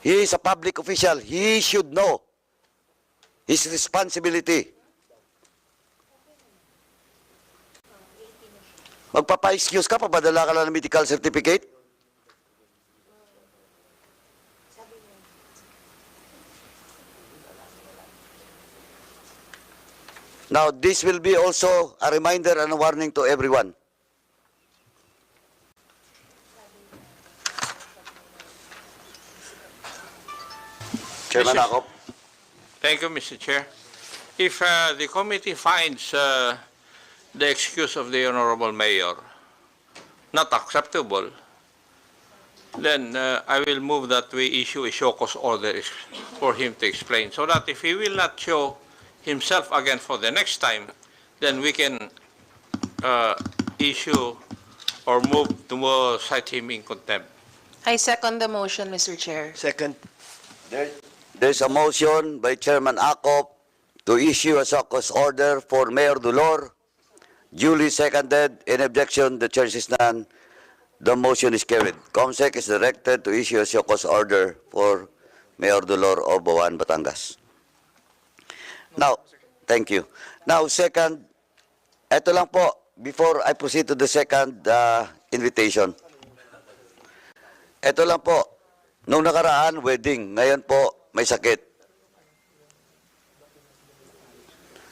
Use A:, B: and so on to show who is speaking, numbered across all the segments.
A: He is a public official. He should know his responsibility. Magpapa-excuse ka, papadala ka lang ng medical certificate? Now, this will be also a reminder and a warning to everyone. Chairman Akop.
B: Thank you, Mr. Chair. If the committee finds the excuse of the Honorable Mayor not acceptable, then I will move that we issue a show cause order for him to explain, so that if he will not show himself again for the next time, then we can issue or move to cite him in contempt.
C: I second the motion, Mr. Chair.
D: Second.
A: There's a motion by Chairman Akop to issue a show cause order for Mayor Dulor. Duly seconded. In objection, the chair is none. The motion is carried. COMSEC is directed to issue a show cause order for Mayor Dulor of Bawan, Batangas. Now, thank you. Now, second, eto lang po, before I proceed to the second invitation. Eto lang po, nung nakaraan, wedding, ngayon po, may sakit.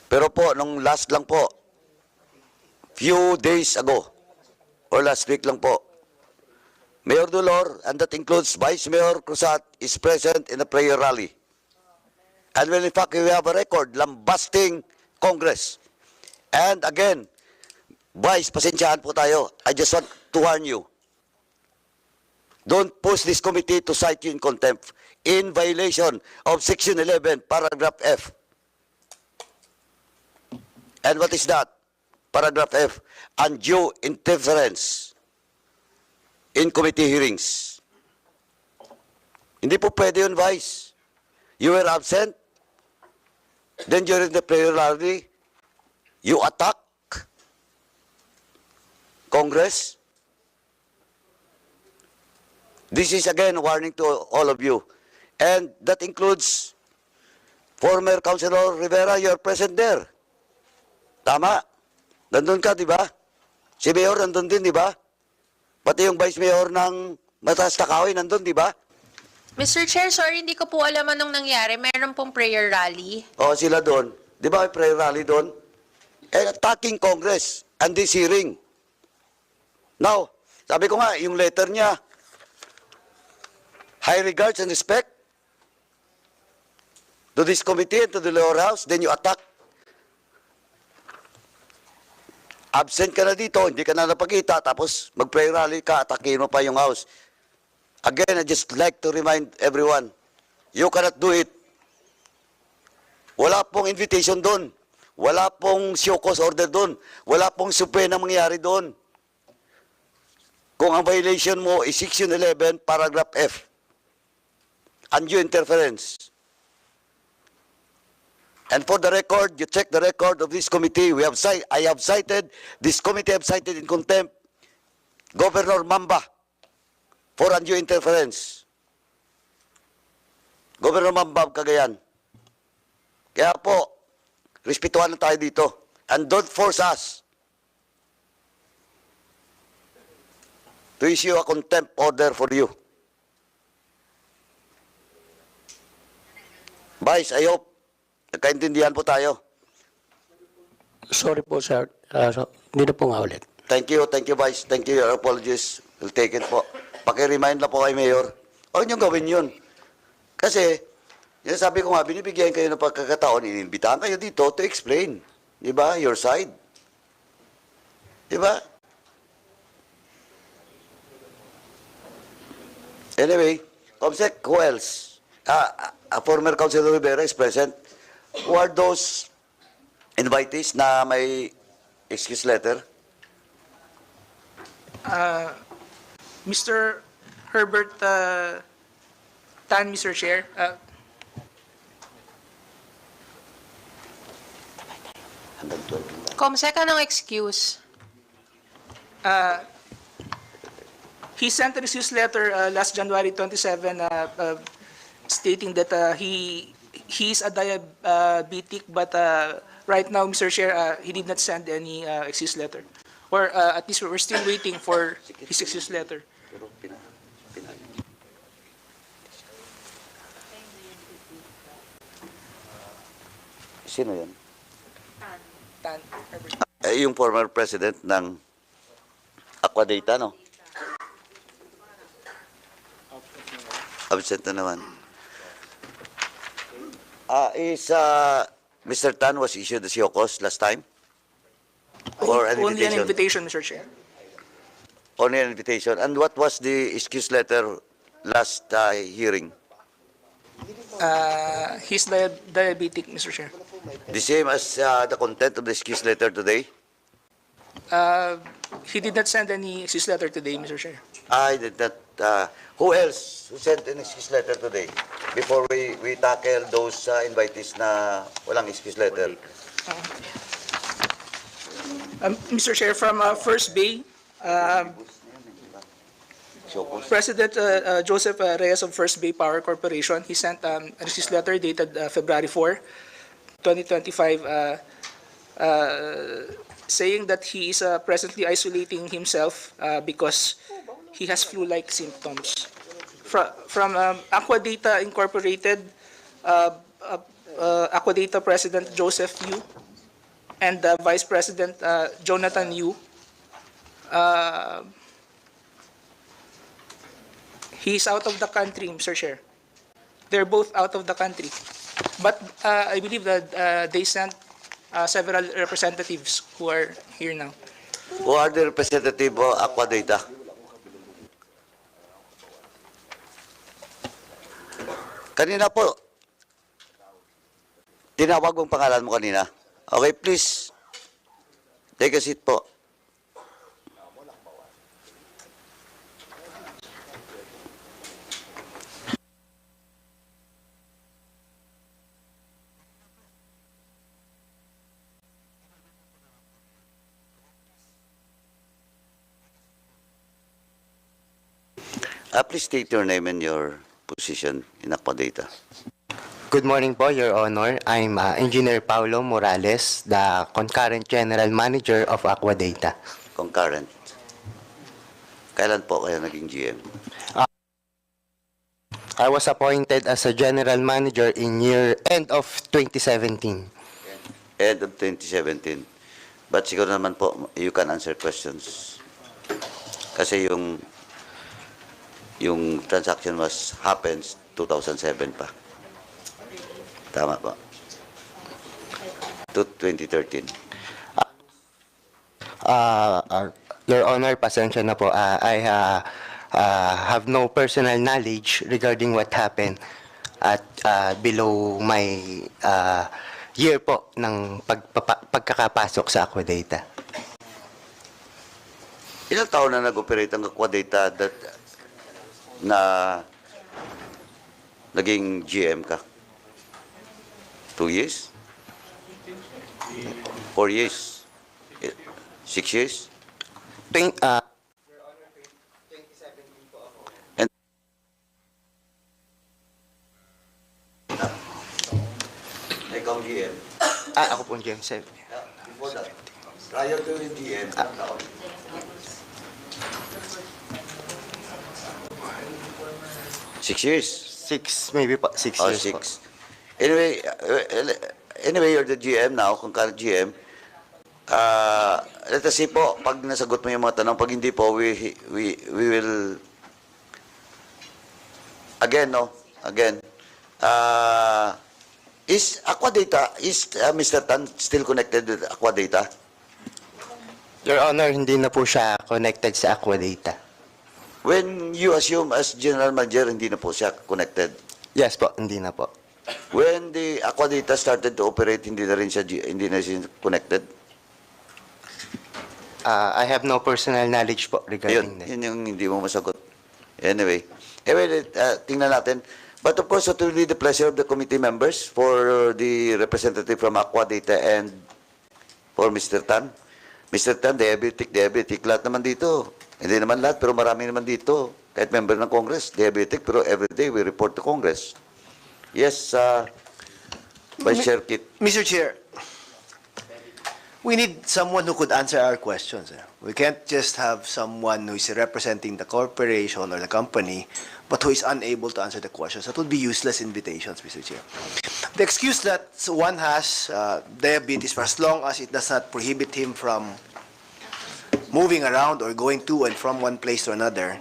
A: Pero po, nung last lang po, few days ago, or last week lang po, Mayor Dulor, and that includes Vice Mayor Cruzat, is present in a prayer rally. And well, in fact, we have a record, lambasting Congress. And again, Vice, pasensyahan po tayo. I just want to warn you. Don't push this committee to cite you in contempt in violation of Section 11, Paragraph F. And what is that? Paragraph F, undue interference in committee hearings. Hindi po pwede yun, Vice. You were absent. Then during the prayer rally, you attack Congress. This is again a warning to all of you. And that includes former Councilor Rivera, you're present there. Tama? Nandun ka, di ba? Si Mayor nandun din, di ba? Pati yung Vice Mayor ng Mataas Takawin nandun, di ba?
C: Mr. Chair, sorry, hindi ko po alam anong nangyari. Meron pong prayer rally.
A: O, sila doon. Di ba may prayer rally doon? And attacking Congress and this hearing. Now, sabi ko nga, yung letter niya, high regards and respect to this committee and to the lower house, then you attack. Absent ka na dito, hindi ka na napakita, tapos mag-prayer rally ka, atakin mo pa yung house. Again, I just like to remind everyone, you cannot do it. Wala pong invitation doon. Wala pong show cause order doon. Wala pong supe na mangyari doon. Kung ang violation mo is Section 11, Paragraph F. Undue interference. And for the record, you check the record of this committee. I have cited, this committee have cited in contempt, Governor Mamba for undue interference. Governor Mamba of Cagayan. Kaya po, respetuhan na tayo dito. And don't force us to issue a contempt order for you. Vice, I hope nagkaintindihan po tayo.
D: Sorry po, sir. Hindi na po nga ulit.
A: Thank you, Vice. Thank you, your apologies. We'll take it po. Paki-remind lang po kay Mayor. Huwag niyong gawin yun. Kasi, yan sabi ko nga, binibigyan kayo ng pagkakataon, inimbitahan kayo dito to explain. Di ba? Your side. Di ba? Anyway, Comsec, who else? Former Councilor Rivera is present. Who are those invitees na may excuse letter?
E: Mr. Herbert Tan, Mr. Chair.
C: Comsec, anong excuse?
E: He sent an excuse letter last January 27 stating that he's a diabetic, but right now, Mr. Chair, he did not send any excuse letter. Or at least we're still waiting for his excuse letter.
A: Sino yan?
E: Tan, Herbert.
A: Yung former president ng Aquadata, no? Absent na naman. Mr. Tan was issued the COCOS last time? Or an
E: Only an
A: invitation?
E: invitation, Mr. Chair.
A: Only an invitation. And what was the excuse letter last hearing?
E: He's diabetic, Mr. Chair.
A: The same as the content of the excuse letter today?
E: He did not send any excuse letter today, Mr. Chair.
A: I did not. Who else who sent an excuse letter today? Before we tackle those invitees na walang excuse letter.
E: Mr. Chair, from First Bay, President Joseph Reyes of First Bay Power Corporation, he sent an excuse letter dated February 4, 2025, saying that he is presently isolating himself because he has flu-like symptoms. From Aquadata Incorporated, Aquadata President Joseph Yu and Vice President Jonathan Yu, he's out of the country, Mr. Chair. They're both out of the country. But I believe that they sent several representatives who are here now.
A: Who are the representative of Aquadata? Kanina po, tinawag mong pangalan mo kanina. Okay, please. Take a seat po. Please state your name and your position in Aquadata.
F: Good morning po, Your Honor. I'm Engineer Paulo Morales, the Concurrent General Manager of Aquadata.
A: Concurrent. Kailan po kayo naging GM?
F: I was appointed as a General Manager in end of 2017.
A: End of 2017. But siguro naman po, you can answer questions. Kasi yung transaction happens 2007 pa. Tama po. To 2013.
F: Your Honor, pasensya na po. I have no personal knowledge regarding what happened at below my year po ng pagkakapasok sa Aquadata.
A: Ilang taon na nag-operate ang Aquadata na naging GM ka? 2 years? 4 years? 6 years? Ikaw GM?
F: Ako po GM 7.
A: Before that, prior to yung GM, ilang taon? 6 years?
F: 6, maybe po. 6
A: Oh,
F: years po.
A: 6. Anyway, you're the GM now, concurrent GM. Let us see po, pag nasagot mo yung mga tanong, pag hindi po, we will, again, is Aquadata, is Mr. Tan still connected with Aquadata?
F: Your Honor, hindi na po siya connected sa Aquadata.
A: When you assume as General Manager, hindi na po siya connected.
F: Yes po, hindi na po.
A: When the Aquadata started to operate, hindi na siya connected.
F: I have no personal knowledge po regarding that.
A: Yun yung hindi mo masagot. Anyway, tingnan natin. But of course, it will be the pleasure of the committee members for the representative from Aquadata and for Mr. Tan. Mr. Tan, diabetic, lahat naman dito. Hindi naman lahat, pero marami naman dito. Kahit member ng Congress, diabetic, pero every day we report to Congress. Yes, Vice Chair Kit.
G: Mr. Chair, we need someone who could answer our questions. We can't just have someone who is representing the corporation or the company, but who is unable to answer the questions. That would be useless invitations, Mr. Chair. The excuse that one has diabetes, for as long as it does not prohibit him from moving around or going to and from one place to another,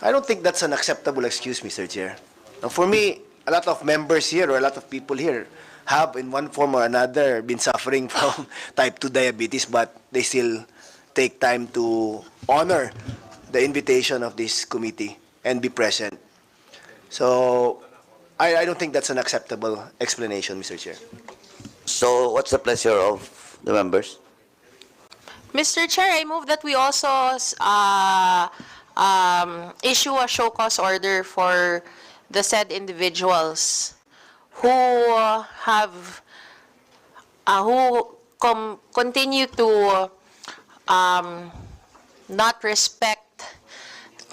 G: I don't think that's an acceptable excuse, Mr. Chair. Now, for me, a lot of members here or a lot of people here have, in one form or another, been suffering from type 2 diabetes, but they still take time to honor the invitation of this committee and be present. So, I don't think that's an acceptable explanation, Mr. Chair.
A: So what's the pleasure of the members?
C: Mr. Chair, I move that we also issue a show cause order for the said individuals who have continue to not respect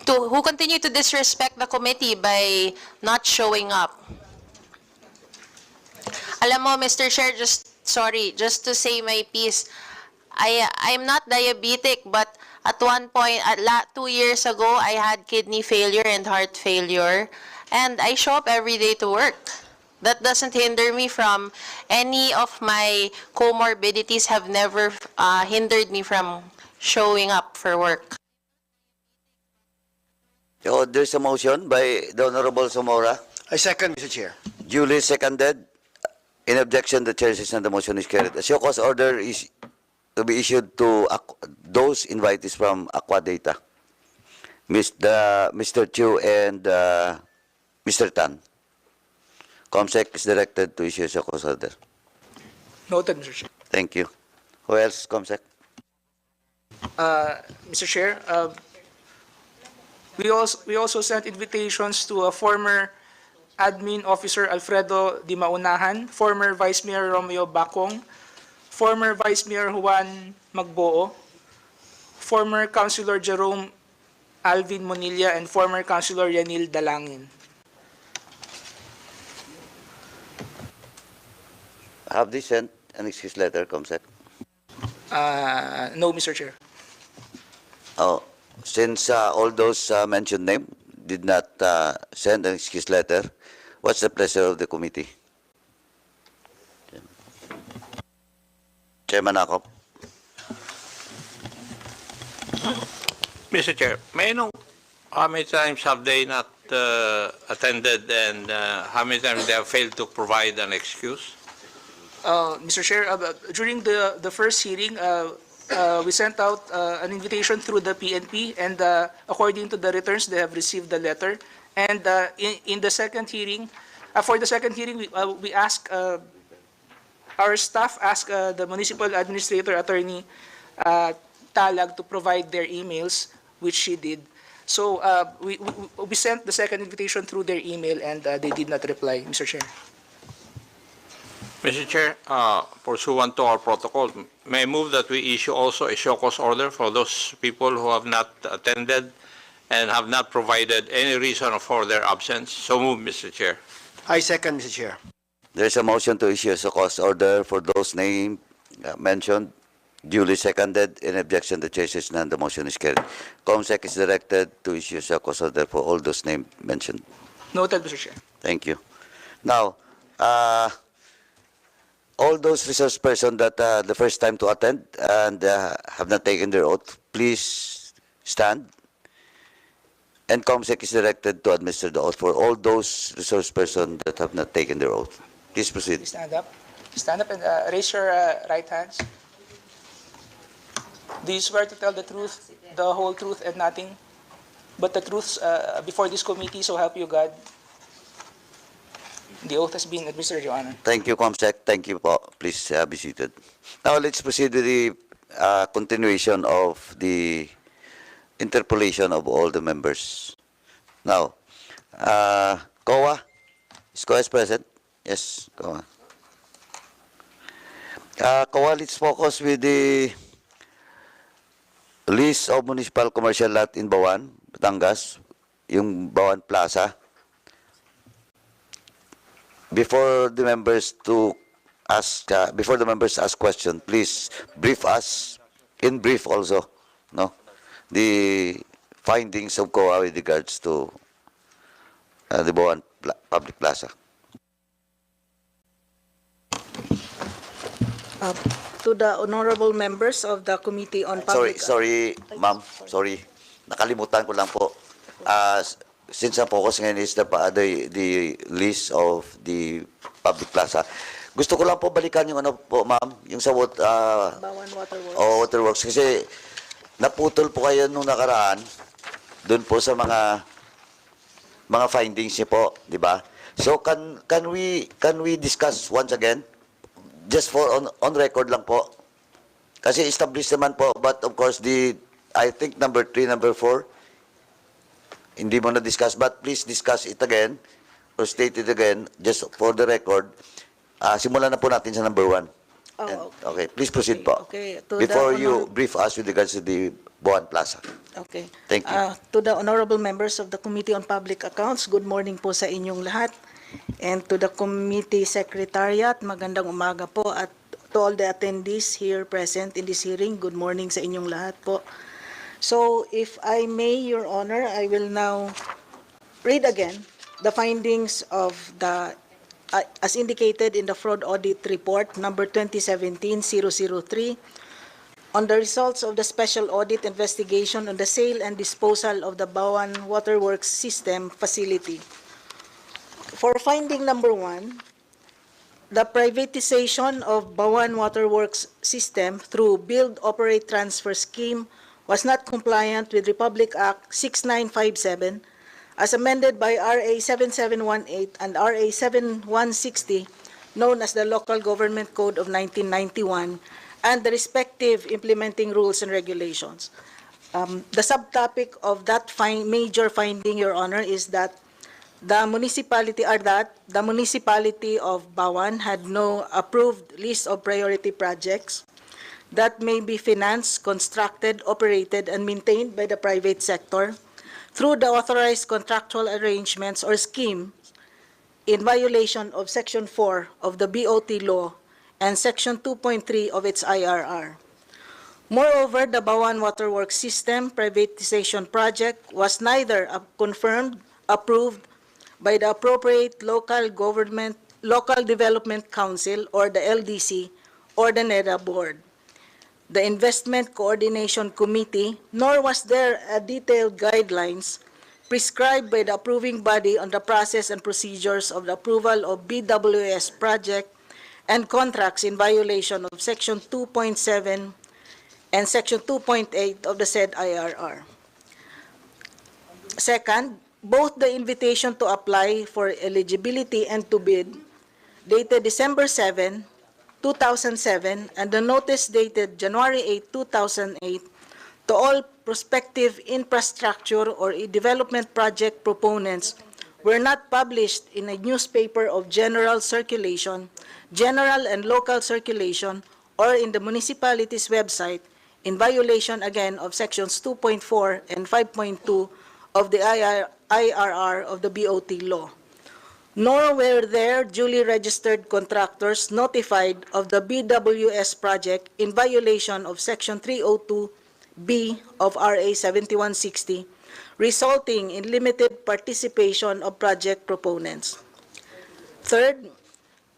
C: who continue to disrespect the committee by not showing up. Alam mo, Mr. Chair, just to say my piece, I'm not diabetic, but at one point, 2 years ago, I had kidney failure and heart failure, and I show up every day to work. That doesn't hinder me from any of my comorbidities have never hindered me from showing up for work.
A: Oh, there's a motion by the Honorable Zamora.
G: I second, Mr. Chair.
A: Duly seconded. In objection, the chair says the motion is carried. A show cause order is to be issued to those invitees from Aqua Data, Mr. Chu and Mr. Tan. COMSEC is directed to issue a show cause order.
E: Noted, Mr. Chair.
A: Thank you. Who else, COMSEC?
E: Mr. Chair, we also sent invitations to a former Admin Officer Alfredo Di Maunahan, former Vice Mayor Romeo Bacong, former Vice Mayor Juan Magboo, former Councilor Jerome Alvin Monilla, and former Councilor Yanil Dalangin.
A: Have they sent an excuse letter, COMSEC?
E: No, Mr. Chair.
A: Oh, since all those mentioned name did not send an excuse letter, what's the pleasure of the committee? Chairman Akop.
B: Mr. Chair, may I know how many times have they not attended and how many times they have failed to provide an excuse?
E: Mr. Chair, during the first hearing, we sent out an invitation through the PNP, and according to the returns, they have received the letter. And in the second hearing, for the second hearing, we asked, our staff asked the municipal administrator, Attorney Talag, to provide their emails, which she did. So we sent the second invitation through their email, and they did not reply, Mr. Chair.
B: Mr. Chair, pursuant to our protocol, may I move that we issue also a show cause order for those people who have not attended and have not provided any reason for their absence? So move, Mr. Chair.
G: I second, Mr. Chair.
A: There's a motion to issue a show cause order for those names mentioned, duly seconded. In objection, the chair says none. The motion is carried. COMSEC is directed to issue a show cause order for all those names mentioned.
E: Noted, Mr. Chair.
A: Thank you. Now, all those resource persons that the first time to attend and have not taken their oath, please stand. And COMSEC is directed to administer the oath for all those resource persons that have not taken their oath. Please proceed.
E: Please stand up. Stand up and raise your right hands. Do you swear to tell the truth, the whole truth, and nothing but the truth before this committee, so help you God? The oath has been administered, Your Honor.
A: Thank you, COMSEC. Thank you po. Please be seated. Now, let's proceed with the continuation of the interpolation of all the members. Now, COA. Is COA present? Yes, COA. COA, let's focus with the list of municipal commercial lot in Bawan, Batangas, yung Bawan Plaza. before the members ask question, please brief us in brief also, no, the findings of COA with regards to the Boan Public Plaza.
H: To the honorable members of the Committee on Public...
A: Sorry, ma'am. Sorry. Nakalimutan ko lang po. Since ang focus ngayon is the list of the public plaza, gusto ko lang po balikan yung ano po, ma'am, yung sa
H: Bawan Waterworks.
A: waterworks. Kasi naputol po kayo nung nakaraan doon po sa mga findings niyo po, di ba? So can we discuss once again? Just for on record lang po. Kasi established naman po, but of course I think number 3, number 4, hindi mo na-discuss, but please discuss it again or state it again just for the record. Simulan na po natin sa number 1. Okay, please proceed po.
H: Okay, to
A: Before
H: the
A: you brief us with regards to the Boan Plaza.
H: Okay.
A: Thank you.
H: To the honorable members of the Committee on Public Accounts, good morning po sa inyong lahat. And to the Committee Secretariat, magandang umaga po. At to all the attendees here present in this hearing, good morning sa inyong lahat po. So, if I may, Your Honor, I will now read again the findings of the, as indicated in the Fraud Audit Report number 2017-003, on the results of the Special Audit Investigation on the sale and disposal of the Bawan Waterworks System Facility. For finding number 1, the privatization of Bawan Waterworks System through Build, Operate, Transfer Scheme was not compliant with Republic Act 6957 as amended by RA 7718 and RA 7160, known as the Local Government Code of 1991, and the respective implementing rules and regulations. The subtopic of that major finding, Your Honor, is that the municipality of Bawan had no approved list of priority projects that may be financed, constructed, operated, and maintained by the private sector through the authorized contractual arrangements or scheme in violation of Section 4 of the BOT law and Section 2.3 of its IRR. Moreover, the Bawan Waterworks System privatization project was neither confirmed, approved by the appropriate local development council or the LDC or the NEDA board, the Investment Coordination Committee, nor was there a detailed guidelines prescribed by the approving body on the process and procedures of the approval of BWS project and contracts in violation of Section 2.7 and Section 2.8 of the said IRR. Second, both the invitation to apply for eligibility and to bid, dated December 7, 2007, and the notice dated January 8, 2008, to all prospective infrastructure or development project proponents were not published in a newspaper of general circulation, general and local circulation, or in the municipality's website, in violation again of Sections 2.4 and 5.2 of the IRR of the BOT law. Nor were there duly registered contractors notified of the BWS project in violation of Section 302B of RA 7160, resulting in limited participation of project proponents. Third,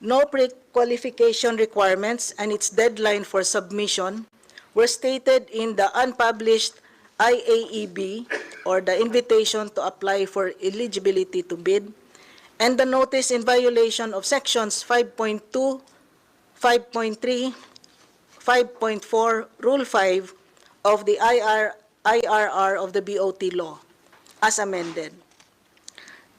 H: no pre-qualification requirements and its deadline for submission were stated in the unpublished IAEB, or the invitation to apply for eligibility to bid, and the notice in violation of Sections 5.2, 5.3, 5.4, Rule 5 of the IRR of the BOT law, as amended.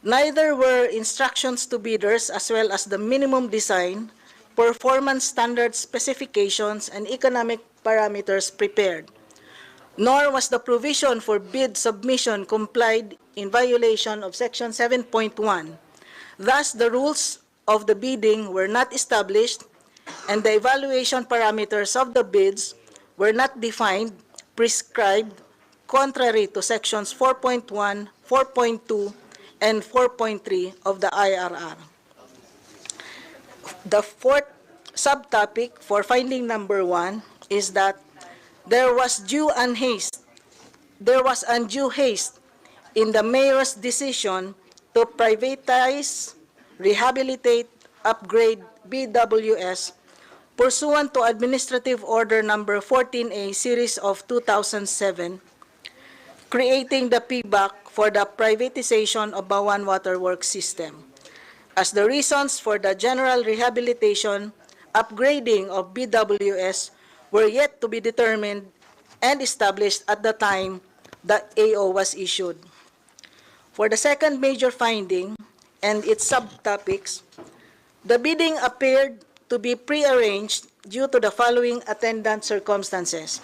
H: Neither were instructions to bidders as well as the minimum design, performance standard specifications, and economic parameters prepared, nor was the provision for bid submission complied in violation of Section 7.1. Thus, the rules of the bidding were not established, and the evaluation parameters of the bids were not defined, prescribed, contrary to Sections 4.1, 4.2, and 4.3 of the IRR. The fourth subtopic for finding number 1 is that there was undue haste in the mayor's decision to privatize, rehabilitate, upgrade BWS pursuant to Administrative Order Number 14A Series of 2007, creating the PBAC for the privatization of Bawan Waterworks System. As the reasons for the general rehabilitation, upgrading of BWS were yet to be determined and established at the time the AO was issued. For the second major finding and its subtopics, the bidding appeared to be prearranged due to the following attendant circumstances.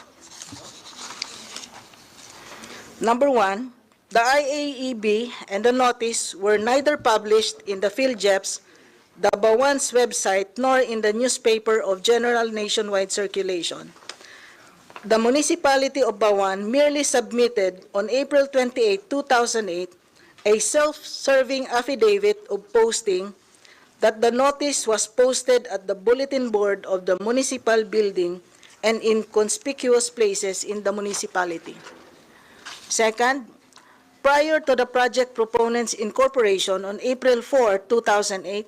H: Number 1, the IAEB and the notice were neither published in the PhilJEPS, the Bawan's website, nor in the newspaper of general nationwide circulation. The municipality of Bawan merely submitted on April 28, 2008, a self-serving affidavit of posting that the notice was posted at the bulletin board of the municipal building and in conspicuous places in the municipality. Second, prior to the project proponents' incorporation on April 4, 2008,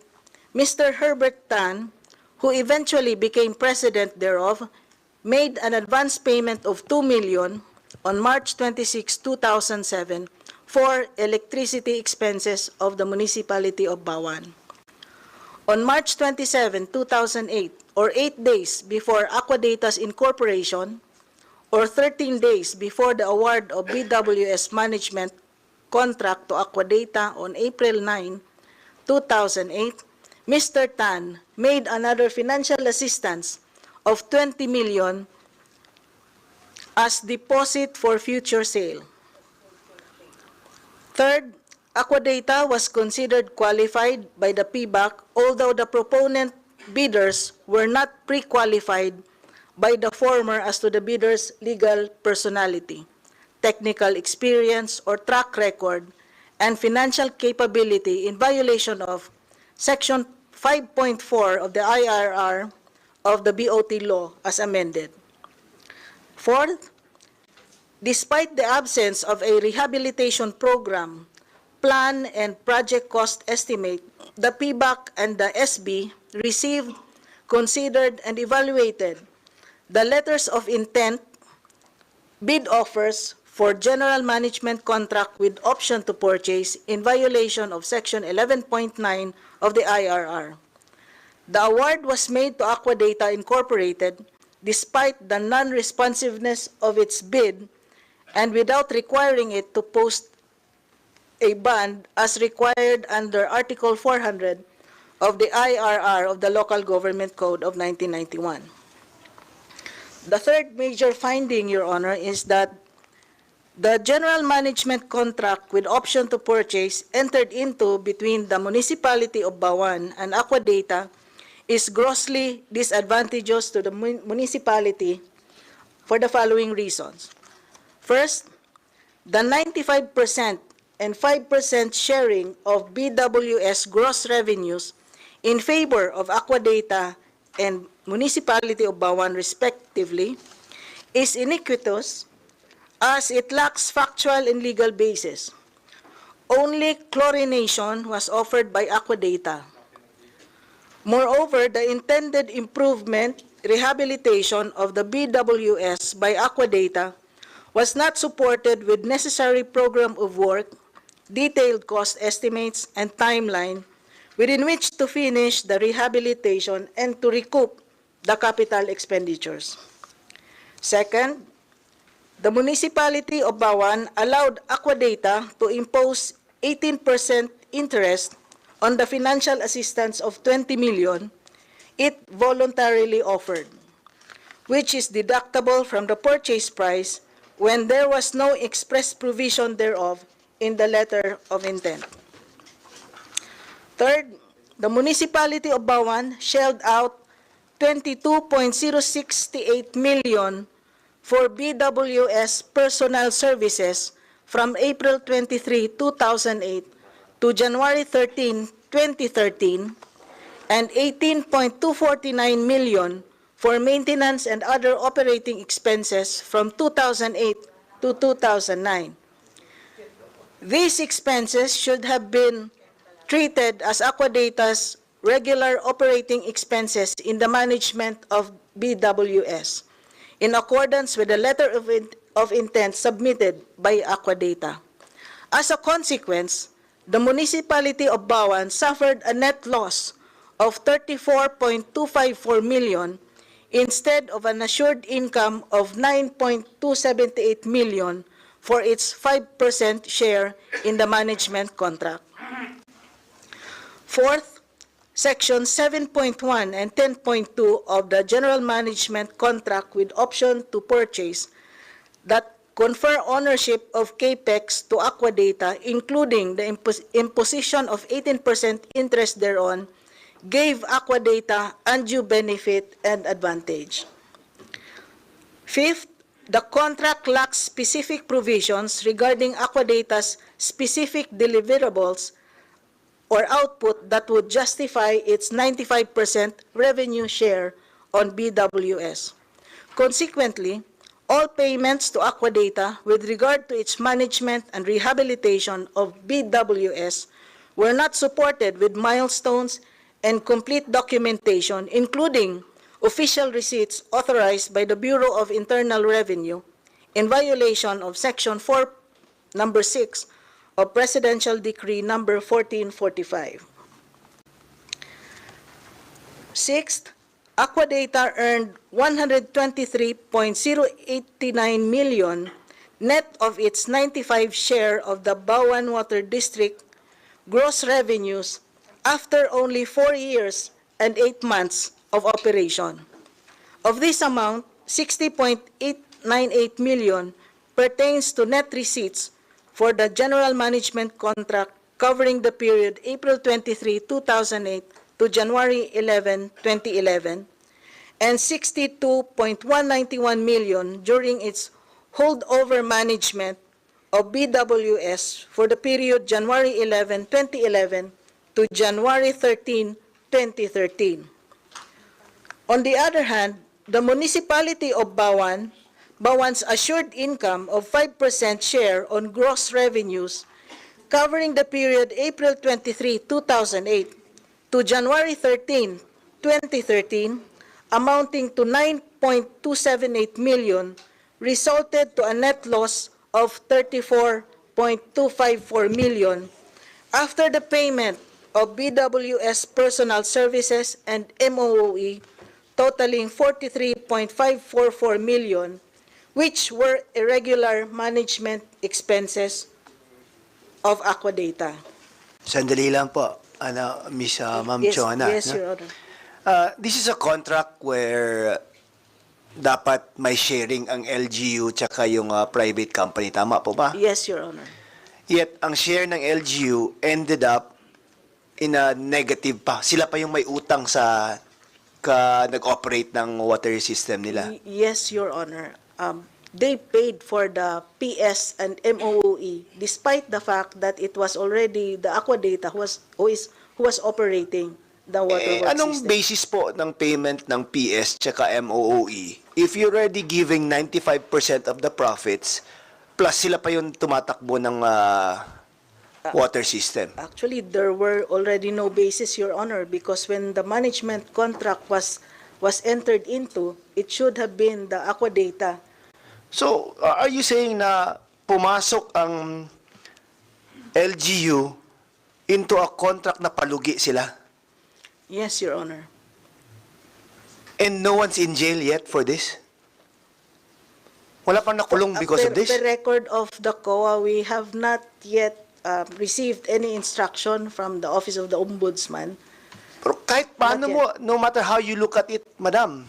H: Mr. Herbert Tan, who eventually became president thereof, made an advance payment of 2 million on March 26, 2007 for electricity expenses of the municipality of Bawan. On March 27, 2008, or 8 days before Aquadata's incorporation, or 13 days before the award of BWS management contract to Aquadata on April 9, 2008, Mr. Tan made another financial assistance of 20 million as deposit for future sale. Third, Aquadata was considered qualified by the PBAC, although the proponent bidders were not pre-qualified by the former as to the bidder's legal personality, technical experience or track record, and financial capability in violation of Section 5.4 of the IRR of the BOT law as amended. Fourth, despite the absence of a rehabilitation program, plan, and project cost estimate, the PBAC and the SB received, considered, and evaluated the letters of intent, bid offers for general management contract with option to purchase in violation of Section 11.9 of the IRR. The award was made to Aquadata Incorporated despite the non-responsiveness of its bid and without requiring it to post a bond as required under Article 400 of the IRR of the Local Government Code of 1991. The third major finding, Your Honor, is that the general management contract with option to purchase entered into between the municipality of Bawan and Aquadata is grossly disadvantageous to the municipality for the following reasons. First, the 95% and 5% sharing of BWS gross revenues in favor of Aquadata and municipality of Bawan respectively is iniquitous as it lacks factual and legal basis. Only chlorination was offered by Aquadata. Moreover, the intended improvement, rehabilitation of the BWS by Aquadata was not supported with necessary program of work, detailed cost estimates, and timeline within which to finish the rehabilitation and to recoup the capital expenditures. Second, the municipality of Bawan allowed Aquadata to impose 18% interest on the financial assistance of 20 million it voluntarily offered, which is deductible from the purchase price when there was no express provision thereof in the letter of intent. Third, the municipality of Bawan shelled out 22.068 million for BWS personnel services from April 23, 2008 to January 13, 2013, and 18.249 million for maintenance and other operating expenses from 2008 to 2009. These expenses should have been treated as Aquadata's regular operating expenses in the management of BWS, in accordance with the letter of intent submitted by Aquadata. As a consequence, the municipality of Bawan suffered a net loss of 34.254 million instead of an assured income of 9.278 million for its 5% share in the management contract. Fourth, Section 7.1 and 10.2 of the General Management Contract with option to purchase that confer ownership of CAPEX to Aquadata, including the imposition of 18% interest thereon, gave Aquadata undue benefit and advantage. Fifth, the contract lacks specific provisions regarding Aquadata's specific deliverables or output that would justify its 95% revenue share on BWS. Consequently, all payments to Aquadata with regard to its management and rehabilitation of BWS were not supported with milestones and complete documentation, including official receipts authorized by the Bureau of Internal Revenue in violation of Section 4, Number 6 of Presidential Decree Number 1445. Sixth, Aquadata earned 123.089 million net of its 95 share of the Bawan Water District gross revenues after only 4 years and 8 months of operation. Of this amount, 60.898 million pertains to net receipts for the General Management Contract covering the period April 23, 2008 to January 11, 2011, and 62.191 million during its holdover management of BWS for the period January 11, 2011 to January 13, 2013. On the other hand, the municipality of Bawan's assured income of 5% share on gross revenues covering the period April 23, 2008 to January 13, 2013, amounting to 9.278 million, resulted to a net loss of 34.254 million after the payment of BWS personal services and MOOE totaling 43.544 million, which were irregular management expenses of Aquadata.
G: Sandali lang po, Miss Ma'am Chona.
H: Yes,
G: no?
H: Your Honor.
G: This is a contract where dapat may sharing ang LGU tsaka yung private company. Tama po ba?
H: Yes, Your Honor.
G: Yet, ang share ng LGU ended up in a negative pa. Sila pa yung may utang sa nag-operate ng water system nila.
H: Yes, Your Honor. They paid for the PS and MOOE despite the fact that it was already the Aquadata who was operating the water works
G: Anong
H: system.
G: basis po ng payment ng PS tsaka MOOE? If you're already giving 95% of the profits, plus sila pa yung tumatakbo ng water system.
H: Actually, there were already no basis, Your Honor, because when the management contract was entered into, it should have been the Aquadata.
G: So, are you saying na pumasok ang LGU into a contract na palugi sila?
H: Yes, Your Honor.
G: And no one's in jail yet for this? Wala pang nakulong because of this?
H: The record of the COA, we have not yet received any instruction from the Office of the Ombudsman.
G: Pero kahit paano
H: Not
G: mo, no matter how you look at it, madam,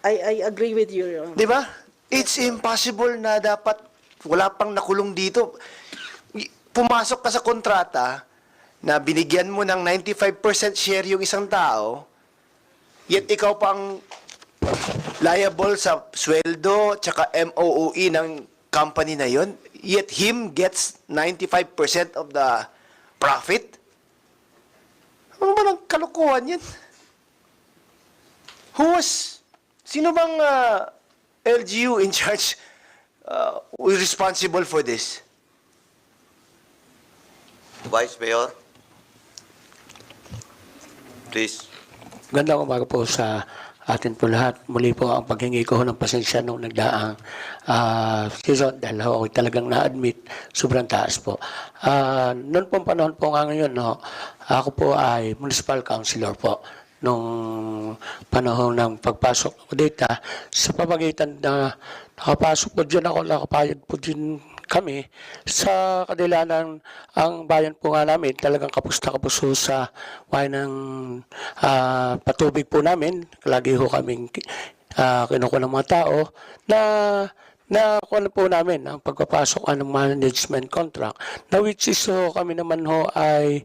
H: I agree with you, Your Honor.
G: di ba? It's impossible na dapat wala pang nakulong dito. Pumasok ka sa kontrata na binigyan mo ng 95% share yung isang tao, yet ikaw pang liable sa sweldo tsaka MOOE ng company na yon, yet him gets 95% of the profit? Ano ba ng kalokohan? kalokohan yan? Sino bang LGU in charge who is responsible for this?
A: Vice Mayor? Please.
D: Gandang umaga po sa atin po lahat. Muli po ang paghingi ko ng pasensya nung nagdaang season dahil ako talagang na-admit sobrang taas po. Noon pong panahon po nga ngayon, no, ako po ay municipal councilor po nung panahon ng pagpasok ko dito sa pamagitan na nakapasok po dyan ako, nakapayag po din kami sa kanila ng ang bayan po nga namin talagang kapus na kapus ho sa bayan ng patubig po namin. Lagi ho kaming kinukuha ng mga tao na kuha po namin ang pagpapasok ng management contract na which is ho kami naman ho ay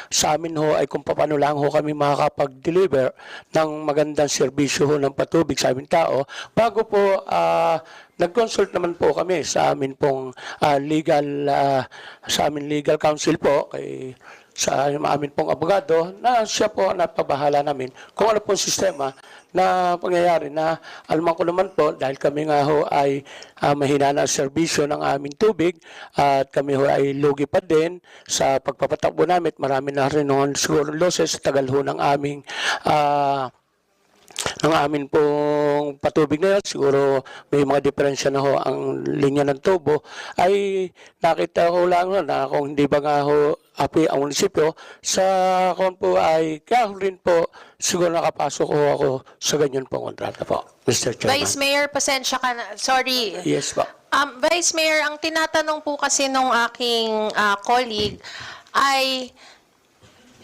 D: sa amin ho ay kung paano lang ho kami makakapag-deliver ng magandang serbisyo ho ng patubig sa aming tao bago po nag-consult naman po kami sa amin pong legal counsel po kay sa amin pong abogado na siya po ang napabahala namin kung ano pong sistema na pangyayari na alaman ko naman po dahil kami nga ho ay mahina na ang serbisyo ng aming tubig at kami ho ay lugi pa din sa pagpapatakbo namin. Marami na rin noon siguro losses sa tagal ho ng aming pong patubig na yun, siguro may mga diferensya na ho ang linya ng tubo, ay nakita ko lang na kung hindi ba nga ho api ang munisipyo, sa kung po ay kaya rin po siguro nakapasok ho ako sa ganyan pong kontrata po, Mr. Chairman.
C: Vice Mayor, pasensya ka na. Sorry.
D: Yes po.
C: Vice Mayor, ang tinatanong po kasi nung aking colleague ay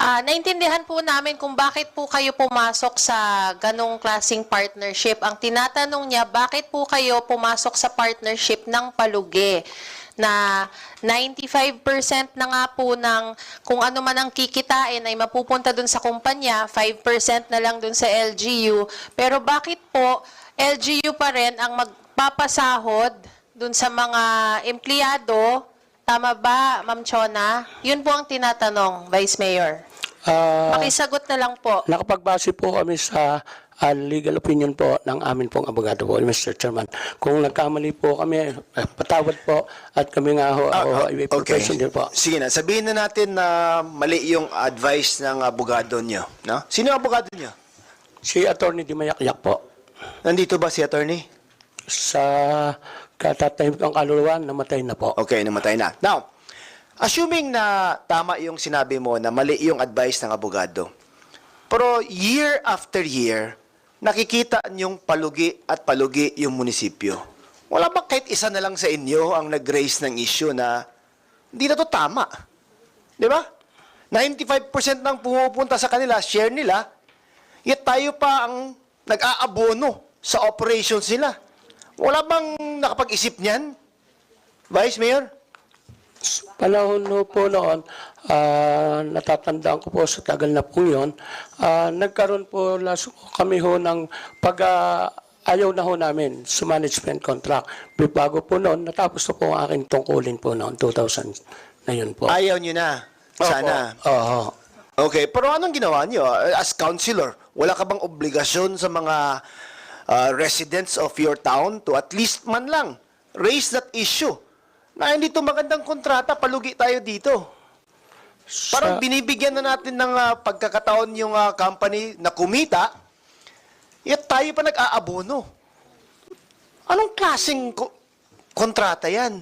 C: naintindihan po namin kung bakit po kayo pumasok sa ganong klaseng partnership. Ang tinatanong niya, bakit po kayo pumasok sa partnership ng Paluge na 95% na nga po ng kung ano man ang kikitain ay mapupunta dun sa kumpanya, 5% na lang dun sa LGU. Pero bakit po LGU pa rin ang magpapasahod dun sa mga empleyado? Tama ba, Ma'am Chona? Yun po ang tinatanong, Vice Mayor. Makisagot na lang po.
D: Nakapagbase po kami sa legal opinion po ng amin pong abogado po, Mr. Chairman. Kung nagkamali po kami, patawad po at kami nga ho, ay professional po.
G: Sige na, sabihin na natin na mali yung advice ng abogado nyo. No? Sino ang abogado nyo?
D: Si Attorney Di Mayakyak po.
G: Nandito ba si attorney?
D: Sa katatahimik ang kaluluwa, namatay na po.
G: Okay, namatay na. Now, assuming na tama yung sinabi mo na mali yung advice ng abogado, pero year after year, nakikita niyong palugi at palugi yung munisipyo. Wala ba kahit isa na lang sa inyo ang nag-raise ng issue na hindi na to tama? Di ba? 95% ng pumupunta sa kanila, share nila, yet tayo pa ang nag-aabono sa operations nila. Wala bang nakapag-isip niyan? Vice Mayor?
D: Panahon po noon, natatandaan ko po sa tagal na po yun, nagkaroon po kami ho ng ayaw na ho namin sa management contract. Bago po noon, natapos na po ang aking tungkulin po noon, 2000 na yun po.
G: Ayaw nyo na. Sana.
D: Oo.
G: Okay, pero anong ginawa nyo? As councilor, wala ka bang obligasyon sa mga residents of your town to at least man lang raise that issue? Na hindi ito magandang kontrata, palugi tayo dito. Parang binibigyan na natin ng pagkakataon yung company na kumita, yet tayo pa nag-aabono. Anong klaseng kontrata yan?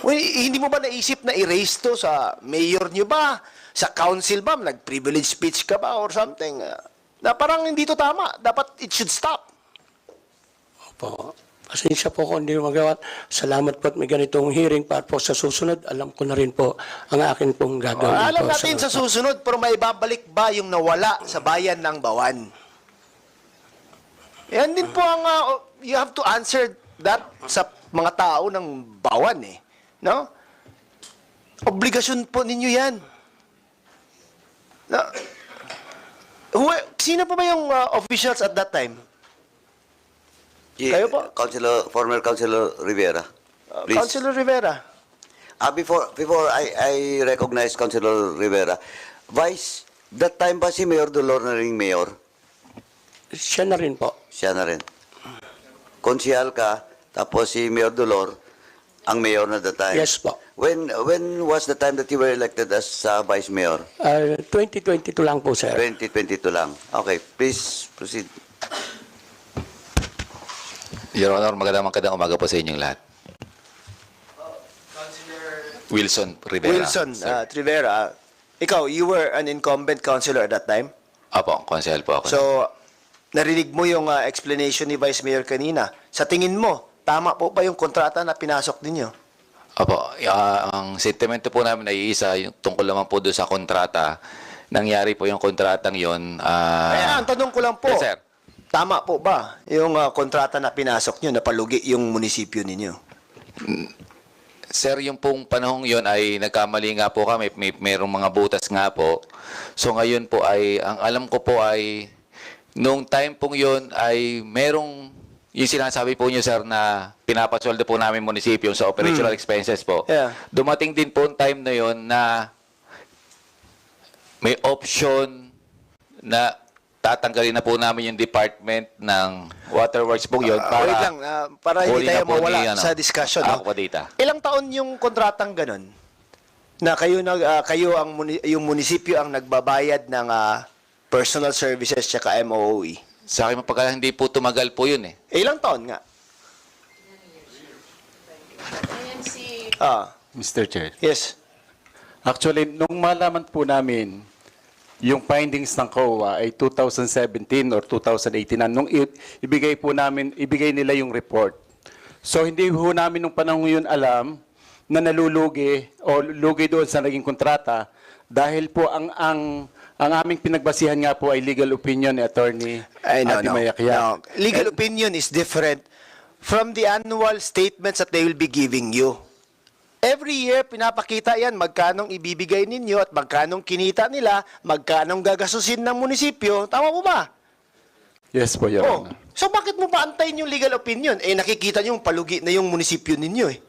G: Hindi mo ba naisip na erase to sa mayor nyo ba? Sa council ba? Nag-privilege speech ka ba or something? Na parang hindi to tama. Dapat it should stop.
D: Opo. Pasensya po kung hindi magawa. Salamat po at may ganitong hearing para po sa susunod. Alam ko na rin po ang akin pong gagawin.
G: Alam
D: po
G: natin sa susunod, pero may babalik ba yung nawala sa bayan ng Bawan? Yan din po ang, you have to answer that sa mga tao ng Bawan eh. No? Obligasyon po ninyo yan. Na, sino pa ba yung officials at that time?
A: Yeah,
G: Kayo po?
A: Former Councilor Rivera. Please.
G: Councilor Rivera.
A: Before I recognize Councilor Rivera, Vice, that time ba si Mayor Dolor na ring mayor?
D: Siya na rin po.
A: Siya na rin. Konsyal ka, tapos si Mayor Dolor, ang mayor na that time.
D: Yes po.
A: When was the time that you were elected as Vice Mayor?
D: 2022 lang po, sir.
A: 2022 lang. Okay, please proceed.
I: Your Honor, magandang umaga po sa inyong lahat. Wilson Rivera.
G: Wilson
I: sir.
G: Trivera, ikaw, you were an incumbent councilor at that time.
I: Apo, konsehal po ako.
G: So, narinig mo yung explanation ni Vice Mayor kanina. Sa tingin mo, tama po ba yung kontrata na pinasok ninyo?
I: Apo, ang sentimento po namin ay isa, yung tungkol naman po doon sa kontrata. Nangyari po yung kontratang yon.
G: Kaya ang tanong ko lang po,
I: Yes, sir.
G: tama po ba yung kontrata na pinasok nyo, na palugi yung munisipyo ninyo?
I: Sir, yung pong panahong yon ay nagkamali nga po kami. Mayroong mga butas nga po. So ngayon po ay, ang alam ko po ay, nung time pong yon ay merong, yung sinasabi po niyo sir na pinapasweldo po namin munisipyo sa operational expenses po.
G: Yeah.
I: Dumating din po ang time na yon na may option na tatanggalin na po namin yung department ng waterworks po yun para
G: Wait lang, para hindi
I: huli na
G: tayo
I: po
G: mawala
I: ni, ano,
G: sa discussion. No?
I: Aqua Data.
G: Ilang taon yung kontratang ganun? Na kayo yung munisipyo ang nagbabayad ng personal services tsaka MOOE.
I: Sa akin mapagkala hindi po tumagal po yun eh.
G: Ilang taon nga?
C: Ayan si...
J: Mr. Chair.
G: Yes.
J: Actually, nung malaman po namin yung findings ng COA ay 2017 or 2018 na nung ibigay nila yung report. So hindi ho namin nung panahon yun alam na nalulugi o lugi doon sa naging kontrata dahil po ang aming pinagbasihan nga po ay legal opinion ni Attorney Ati Mayakya.
G: No. Legal opinion is different from the annual statements that they will be giving you. Every year, pinapakita yan magkanong ibibigay ninyo at magkanong kinita nila, magkanong gagasusin ng munisipyo. Tama po ba?
J: Yes po, Your
G: Oh.
J: Honor.
G: So bakit mo ba antayin yung legal opinion? Eh nakikita nyo yung palugi na yung munisipyo ninyo eh.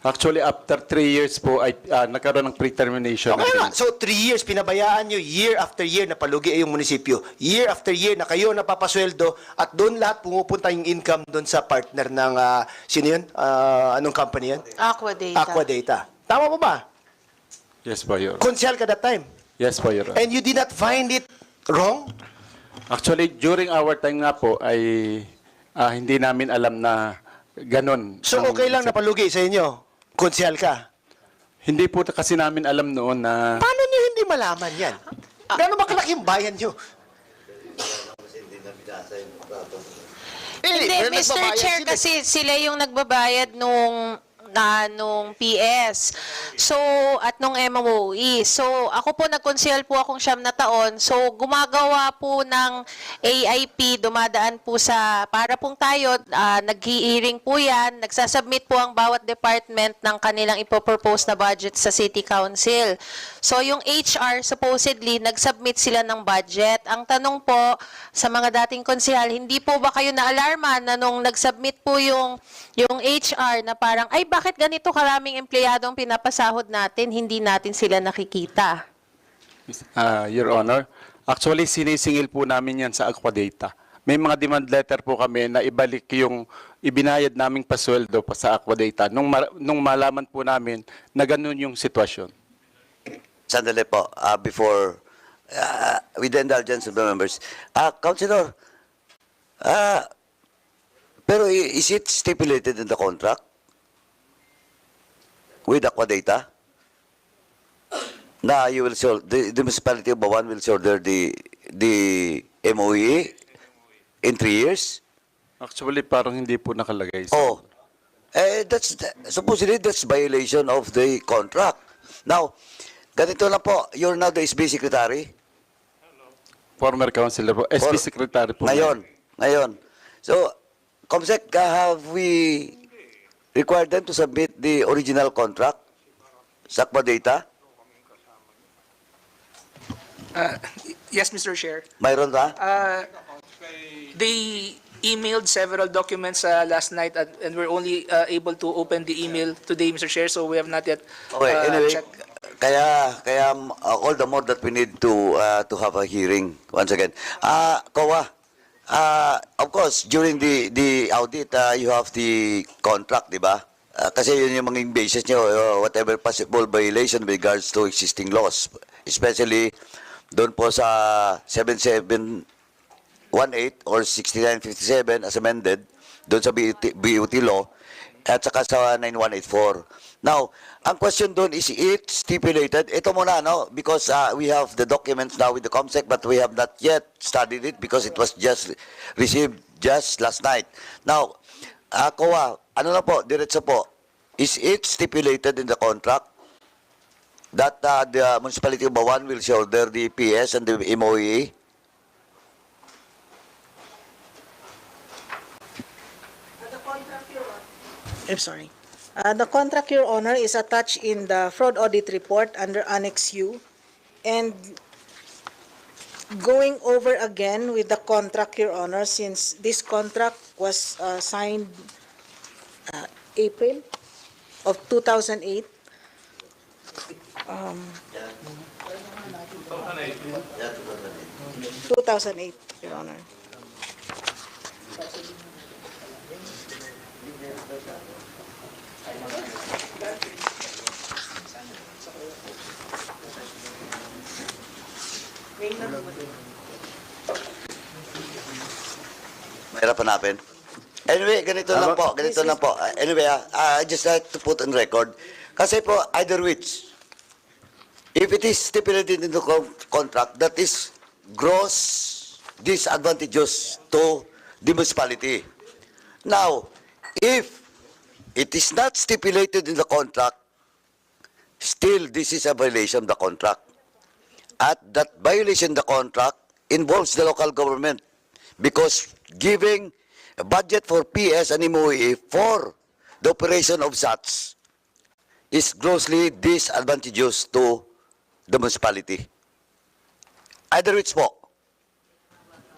J: Actually, after 3 years po ay nagkaroon ng pre-termination.
G: Okay nga. So 3 years, pinabayaan nyo year after year na palugi ay yung munisipyo. Year after year na kayo napapasweldo at doon lahat pumupunta yung income doon sa partner ng, sino yun? Anong company yan?
C: Aqua Data.
G: Aqua Data. Tama po ba?
J: Yes po, Your Honor.
G: Konsyal ka that time.
J: Yes po, Your Honor.
G: And you did not find it wrong?
J: Actually, during our time nga po ay hindi namin alam na ganun.
G: So
J: ang-
G: okay lang na palugi sa inyo? Konsyal ka?
J: Hindi po kasi namin alam noon na
G: Paano nyo hindi malaman yan? Gano'n ba kalaking bayan nyo?
C: Hindi,
G: pero
C: Mr.
G: nagbabayad
C: Chair,
G: sila.
C: kasi sila yung nagbabayad nung PS. So, at nung MOE. So, ako po nagkonsehal po akong 9 na taon. So, gumagawa po ng AIP, dumadaan po sa, para pong tayo, nag-hearing po yan, nagsasubmit po ang bawat department ng kanilang ipopropose na budget sa City Council. So, yung HR, supposedly, nagsubmit sila ng budget. Ang tanong po sa mga dating konsehal, hindi po ba kayo na-alarma na nung nagsubmit po yung HR na parang, ay bakit ganito karaming empleyado ang pinapasahod natin, hindi natin sila nakikita?
J: Your Honor, actually sinisingil po namin yan sa Aqua Data. May mga demand letter po kami na ibalik yung ibinayad naming pasweldo pa sa Aqua Data nung malaman po namin na ganun yung sitwasyon.
A: Sandali po, before, with the indulgence of the members. Councilor, pero is it stipulated in the contract with Aqua Data na you will the municipality of Bawan will shoulder the MOE in 3 years?
J: Actually, parang hindi po nakalagay.
A: Oh, supposedly that's violation of the contract. Now, ganito lang po, you're now the SB Secretary.
J: Former councilor po, SB Secretary po.
A: Ngayon. So, Comsec, have we required them to submit the original contract sa Aqua Data?
E: Yes, Mr. Chair.
A: Mayroon ba?
E: They emailed several documents last night, and we're only able to open the email today, Mr. Chair, so we have not yet
A: Okay, anyway,
E: checked.
A: kaya all the more that we need to have a hearing once again. Kowa, of course, during the audit, you have the contract, di ba? Kasi yun yung mga basis nyo, whatever possible violation with regards to existing laws, especially doon po sa 7718 or 6957 as amended, doon sa BUT law, at saka sa 9184. Now, ang question doon is it stipulated, ito muna, no? Because we have the documents now with the COMSEC, but we have not yet studied it because it was just received just last night. Now, Kowa, ano na po, diretso po, is it stipulated in the contract that the municipality of Bawan will shoulder the PS and the MOE?
H: I'm sorry. The contract, Your Honor, is attached in the fraud audit report under Annex U. And going over again with the contract, Your Honor, since this contract was signed April of 2008. 2008, Your Honor.
A: Mahirap hanapin. Anyway, ganito lang po, ganito lang po. Anyway, I just like to put on record. Kasi po, either which, if it is stipulated in the contract, that is gross disadvantageous to the municipality. Now, if it is not stipulated in the contract, still this is a violation of the contract. At that violation of the contract involves the local government because giving a budget for PS and MOE for the operation of SATs is grossly disadvantageous to the municipality. Either which po,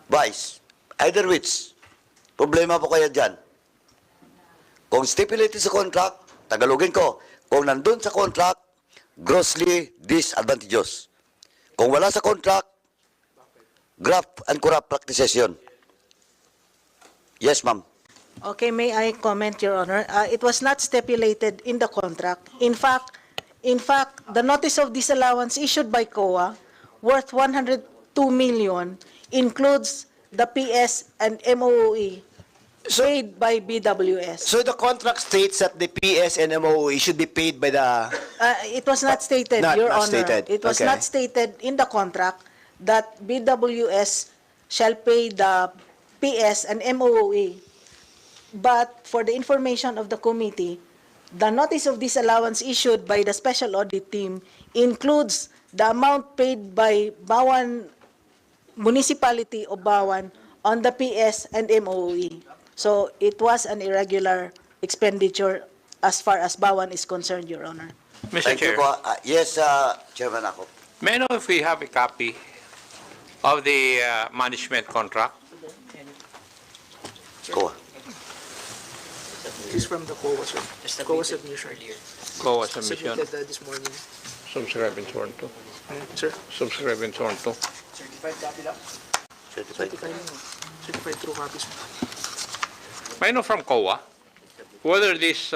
A: Vice, either which, problema po kaya dyan. Kung stipulated sa contract, Tagalogin ko, kung nandun sa contract, grossly disadvantageous. Kung wala sa contract, graft and corrupt practices yun. Yes, ma'am.
H: Okay, may I comment, Your Honor? It was not stipulated in the contract. In fact, the notice of disallowance issued by COA worth 102 million includes the PS and MOE paid by BWS.
G: So the contract states that the PS and MOE should be paid by the...
H: It was not stated,
G: Not
H: Your Honor.
G: stated.
H: It was
G: Okay.
H: not stated in the contract that BWS shall pay the PS and MOE. But for the information of the committee, the notice of disallowance issued by the special audit team includes the amount paid by Bawan Municipality of Bawan on the PS and MOE. So it was an irregular expenditure as far as Bawan is concerned, Your Honor.
B: Mr.
A: Thank you
B: Chair,
A: po. Yes, Chairman ako.
B: may I know if we have a copy of the management contract?
A: Ko.
E: This is from the COA, sir. COA submission.
B: COA submission,
E: Submitted this morning.
B: subscribed and sworn to.
E: Sir,
B: Subscribed and sworn to.
E: certified copy lang?
A: Certified.
E: Certified true copies.
B: May I know from COA whether this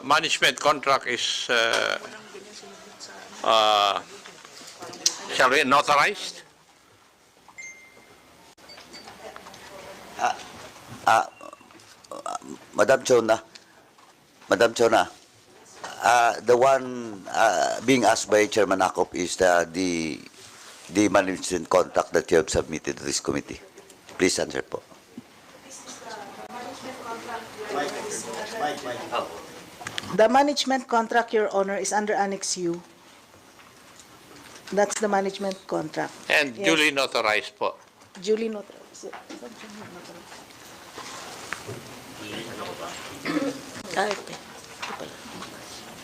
B: management contract is shall we notarized?
A: Madam Chona, the one being asked by Chairman Akop is the management contract that you have submitted to this committee. Please answer po.
H: The management contract, Your Honor, is under Annex U. That's the management contract.
B: And
H: Yes.
B: duly notarized po.
H: Duly notarized.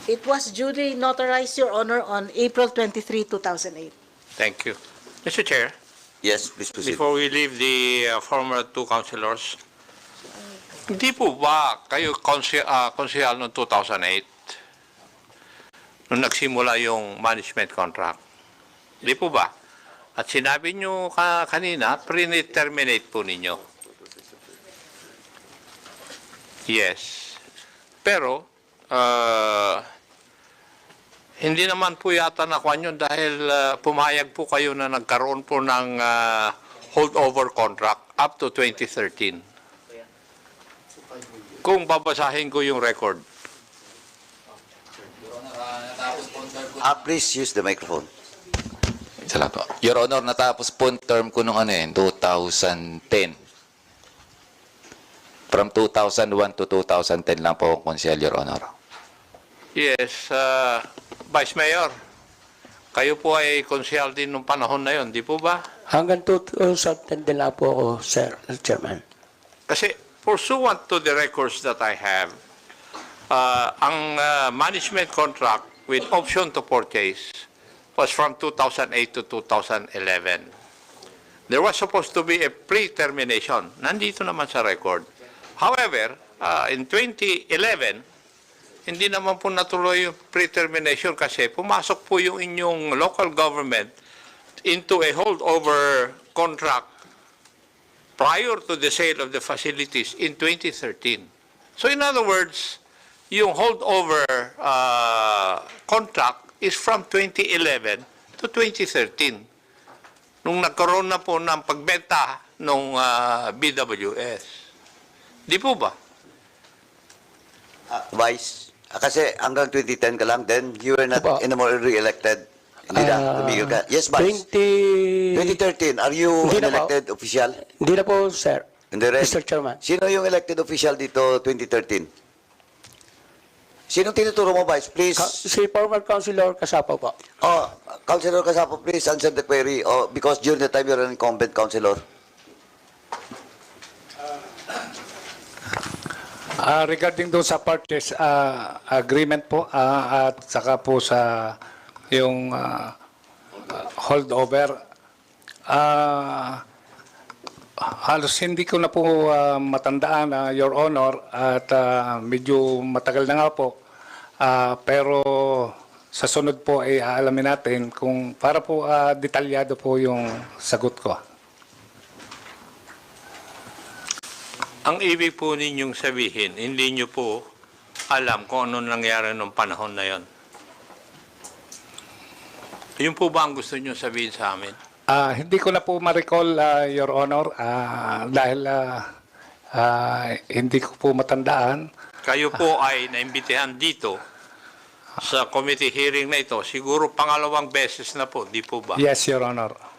H: It was duly notarized, Your Honor, on April 23, 2008.
B: Thank you. Mr. Chair,
A: Yes, please proceed.
B: Before we leave the former two councilors, hindi po ba kayo konsehal noong 2008 nung nagsimula yung management contract? Hindi po ba? At sinabi nyo kanina, pre-terminate po ninyo. Yes. Pero, hindi naman po yata nakuha nyo dahil pumayag po kayo na nagkaroon po ng holdover contract up to 2013. Kung babasahin ko yung record.
A: Please use the microphone.
I: Salamat po. Your Honor, natapos po ang term ko nung 2010. From 2001 to 2010 lang po akong konsyel, Your Honor.
B: Yes, Vice Mayor, kayo po ay konsyal din nung panahon na yon, di po ba?
D: Hanggang 2010 din lang po ako, Sir Chairman.
B: Kasi pursuant to the records that I have, ang management contract with option to purchase was from 2008 to 2011. There was supposed to be a pre-termination. Nandito naman sa record. However, in 2011, hindi naman po natuloy yung pre-termination kasi pumasok po yung inyong local government into a holdover contract prior to the sale of the facilities in 2013. So in other words, yung holdover contract is from 2011 to 2013. Nung nagkaroon na po ng pagbenta ng BWS. Di po ba?
A: Vice, kasi hanggang 2010 ka lang, then you were not
D: Opo.
A: anymore re-elected. Hindi na, tumigil ka. Yes, Vice. 2013, are you
D: Hindi
A: an
D: na po.
A: elected official?
D: Hindi na po, Sir.
A: Hindi rin.
D: Mr. Chairman.
A: Sino yung elected official dito 2013? Sinong tinuturo mo, Vice? Please.
D: Si former Councilor Kasapo po.
A: Councilor Kasapo, please answer the query. Because during the time you're an incumbent councilor.
K: Regarding doon sa purchase agreement po at saka po sa yung holdover, halos hindi ko na po matandaan, Your Honor, at medyo matagal na nga po. Pero sa sunod po ay aalamin natin kung para po detalyado po yung sagot ko.
B: Ang ibig po ninyong sabihin, hindi nyo po alam kung ano nangyari nung panahon na yon. Yun po ba ang gusto nyo sabihin sa amin?
K: Hindi ko na po ma-recall, Your Honor, dahil hindi ko po matandaan.
B: Kayo po ay naimbitahan dito sa committee hearing na ito. Siguro pangalawang beses na po, di po ba?
K: Yes, Your Honor.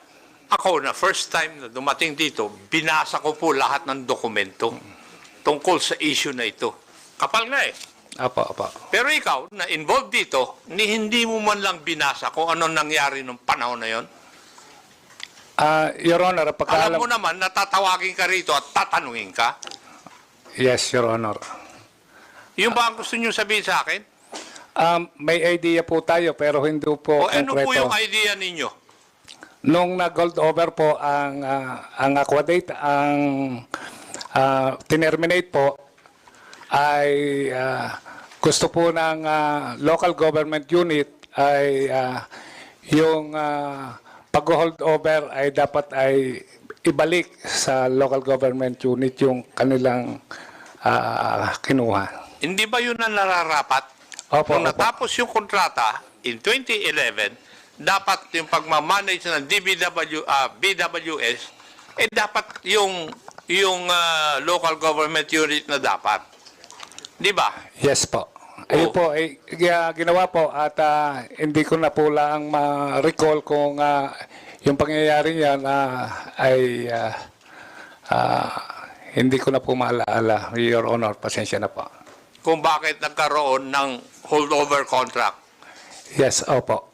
B: Ako na first time na dumating dito, binasa ko po lahat ng dokumento tungkol sa issue na ito. Kapal nga eh.
K: Apo, apo.
B: Pero ikaw, na involved dito, hindi mo man lang binasa kung ano nangyari nung panahon na yon.
K: Your Honor,
B: Alam mo naman, natatawagin ka rito at tatanungin ka.
K: Yes, Your Honor.
B: Yung ba ang gusto nyo sabihin sa akin?
K: May idea po tayo pero hindi po
B: O ano po
K: konkreto.
B: yung idea ninyo?
K: Nung nag-gold over po ang Aquadate, ang tinerminate po ay gusto po ng local government unit ay yung pag-hold over ay dapat ay ibalik sa local government unit yung kanilang kinuha.
B: Hindi ba yun ang nararapat?
K: Opo,
B: Nung
K: opo.
B: natapos yung kontrata in 2011, dapat yung pagmamanage ng BWS, dapat yung local government unit na dapat. Di ba?
K: Yes po. Ayun po, ginawa po at hindi ko na po lang ma-recall kung yung pangyayari niyan ay hindi ko na po maalaala. Your Honor, pasensya na po.
B: Kung bakit nagkaroon ng holdover contract.
K: Yes, opo.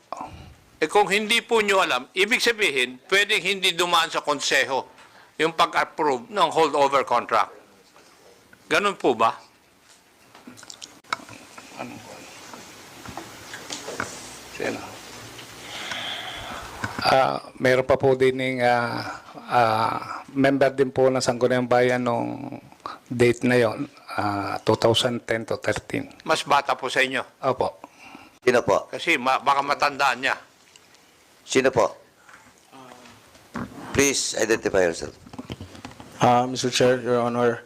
B: Kung hindi po nyo alam, ibig sabihin, pwedeng hindi dumaan sa konseho yung pag-approve ng holdover contract. Ganun po ba?
K: Sino? Meron pa po din member din po ng Sangguniang Bayan nung date na yon, 2010 to 13.
B: Mas bata po sa inyo.
K: Opo.
A: Sino po?
B: Kasi baka matandaan niya.
A: Sino po? Please identify yourself.
L: Mr. Chair, Your Honor,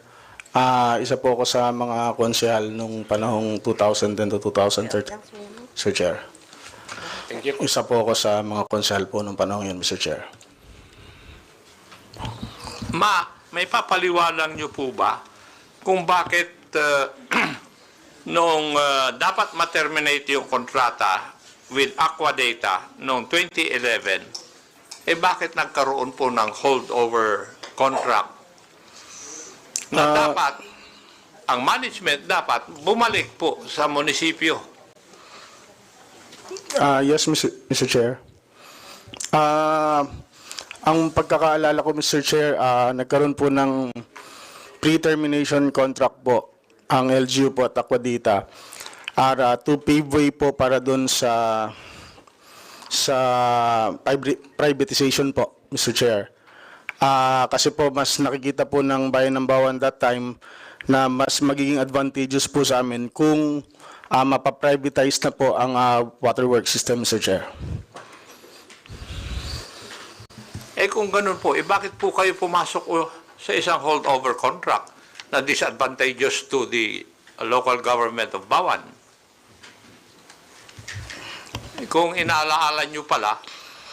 L: isa po ako sa mga konsehal nung panahong 2010 to 2013, Mr. Chair.
B: Thank you.
L: Isa po ako sa mga konsehal po nung panahong yun, Mr. Chair.
B: May papaliwanag niyo po ba kung bakit nung dapat ma-terminate yung kontrata with Aqua Data noong 2011, bakit nagkaroon po ng holdover contract na dapat, ang management dapat bumalik po sa munisipyo?
L: Yes, Mr. Chair. Ang pagkakaalala ko, Mr. Chair, nagkaroon po ng pre-termination contract po ang LGU po at Aqua Data to pave way po para doon sa privatization po, Mr. Chair. Kasi po mas nakikita po ng Bayan ng Bawan that time na mas magiging advantageous po sa amin kung mapaprivatize na po ang waterworks system, Mr. Chair.
B: Kung ganun po, bakit po kayo pumasok sa isang holdover contract na disadvantageous to the local government of Bawan? Kung inaalaala nyo pala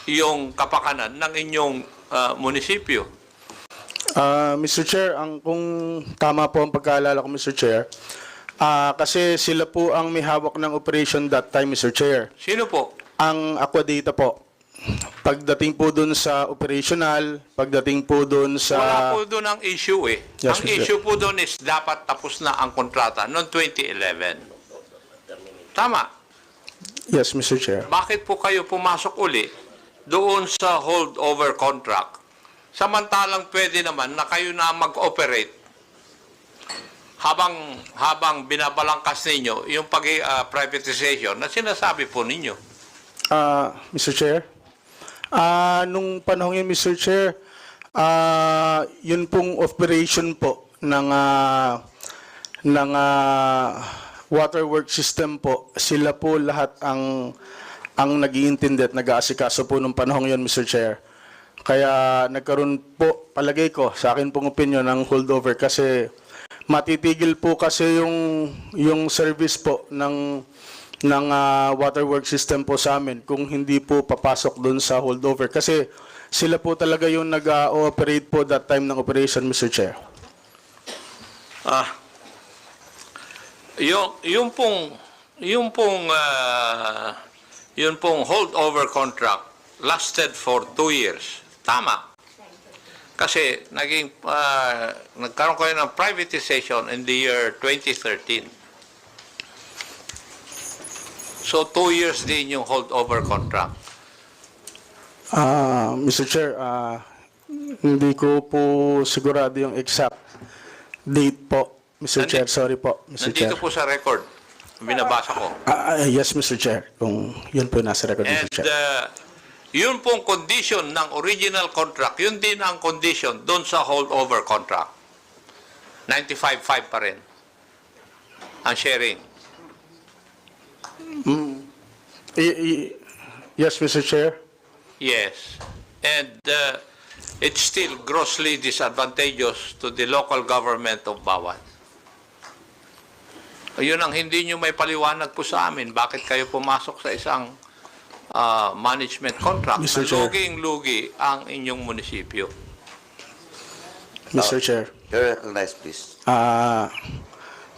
B: yung kapakanan ng inyong munisipyo.
L: Mr. Chair, kung tama po ang pagkaalala ko, Mr. Chair, kasi sila po ang may hawak ng operation that time, Mr. Chair.
B: Sino po?
L: Ang Aqua Data po. Pagdating po doon sa operational, pagdating po doon sa...
B: Wala po doon ang issue eh.
L: Yes,
B: Ang
L: Mr.
B: issue po doon is dapat tapos na ang kontrata noong 2011. Tama.
L: Yes, Mr. Chair.
B: Bakit po kayo pumasok uli doon sa holdover contract? Samantalang pwede naman na kayo na mag-operate habang binabalangkas ninyo yung privatization na sinasabi po ninyo.
L: Mr. Chair, nung panahon yun, Mr. Chair, yun pong operation po ng waterworks system po, sila po lahat ang nag-iintindi at nag-aasikaso po nung panahon yun, Mr. Chair. Kaya nagkaroon po, palagay ko, sa akin pong opinion, ng holdover kasi matitigil po kasi yung service po ng waterworks system po sa amin kung hindi po papasok doon sa holdover. Kasi sila po talaga yung nag-ooperate po that time ng operation, Mr. Chair.
B: Yung pong holdover contract lasted for 2 years. Tama. Kasi nagkaroon kayo ng privatization in the year 2013. So 2 years din yung holdover contract.
L: Mr. Chair, hindi ko po sigurado yung exact date po, Mr. Chair. Sorry po, Mr. Chair.
B: Nandito po sa record. Binabasa ko.
L: Yes, Mr. Chair. Kung yun po nasa record,
B: And
L: Mr. Chair.
B: yun pong condition ng original contract, yun din ang condition doon sa holdover contract. 95-5 pa rin ang sharing.
L: Yes, Mr. Chair.
B: Yes. And it's still grossly disadvantageous to the local government of Bawan. Yun ang hindi nyo may paliwanag po sa amin. Bakit kayo pumasok sa isang management contract
L: Mr.
B: na
L: Chair.
B: luging-lugi ang inyong munisipyo?
L: Mr. Chair.
A: You're recognized, please.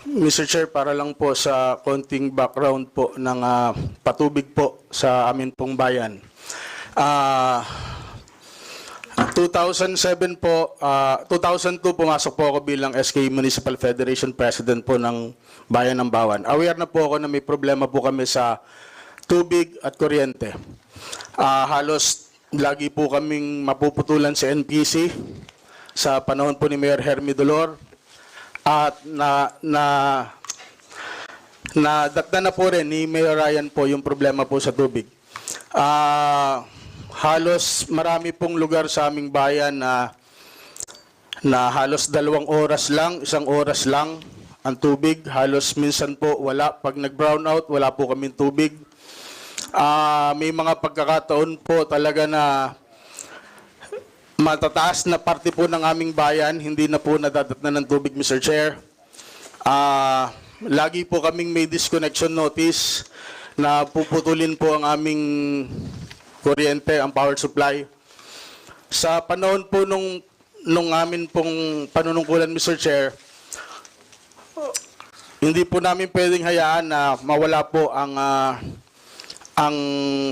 L: Mr. Chair, para lang po sa konting background po ng patubig po sa amin pong bayan. 2007 po, 2002 pumasok po ako bilang SK Municipal Federation President po ng Bayan ng Bawan. Aware na po ako na may problema po kami sa tubig at kuryente. Halos lagi po kaming mapuputulan sa NPC sa panahon po ni Mayor Hermy Dolor at nadakda na po rin ni Mayor Ryan po yung problema po sa tubig. halos marami pong lugar sa aming bayan na halos 2 oras lang, 1 oras lang ang tubig. Halos minsan po wala. Pag nag-brown out, wala po kaming tubig. May mga pagkakataon po talaga na matataas na parte po ng aming bayan, hindi na po nadadatnan ng tubig, Mr. Chair. Lagi po kaming may disconnection notice na puputulin po ang aming kuryente, ang power supply. Sa panahon po nung amin pong panunungkulan, Mr. Chair, hindi po namin pwedeng hayaan na mawala po ang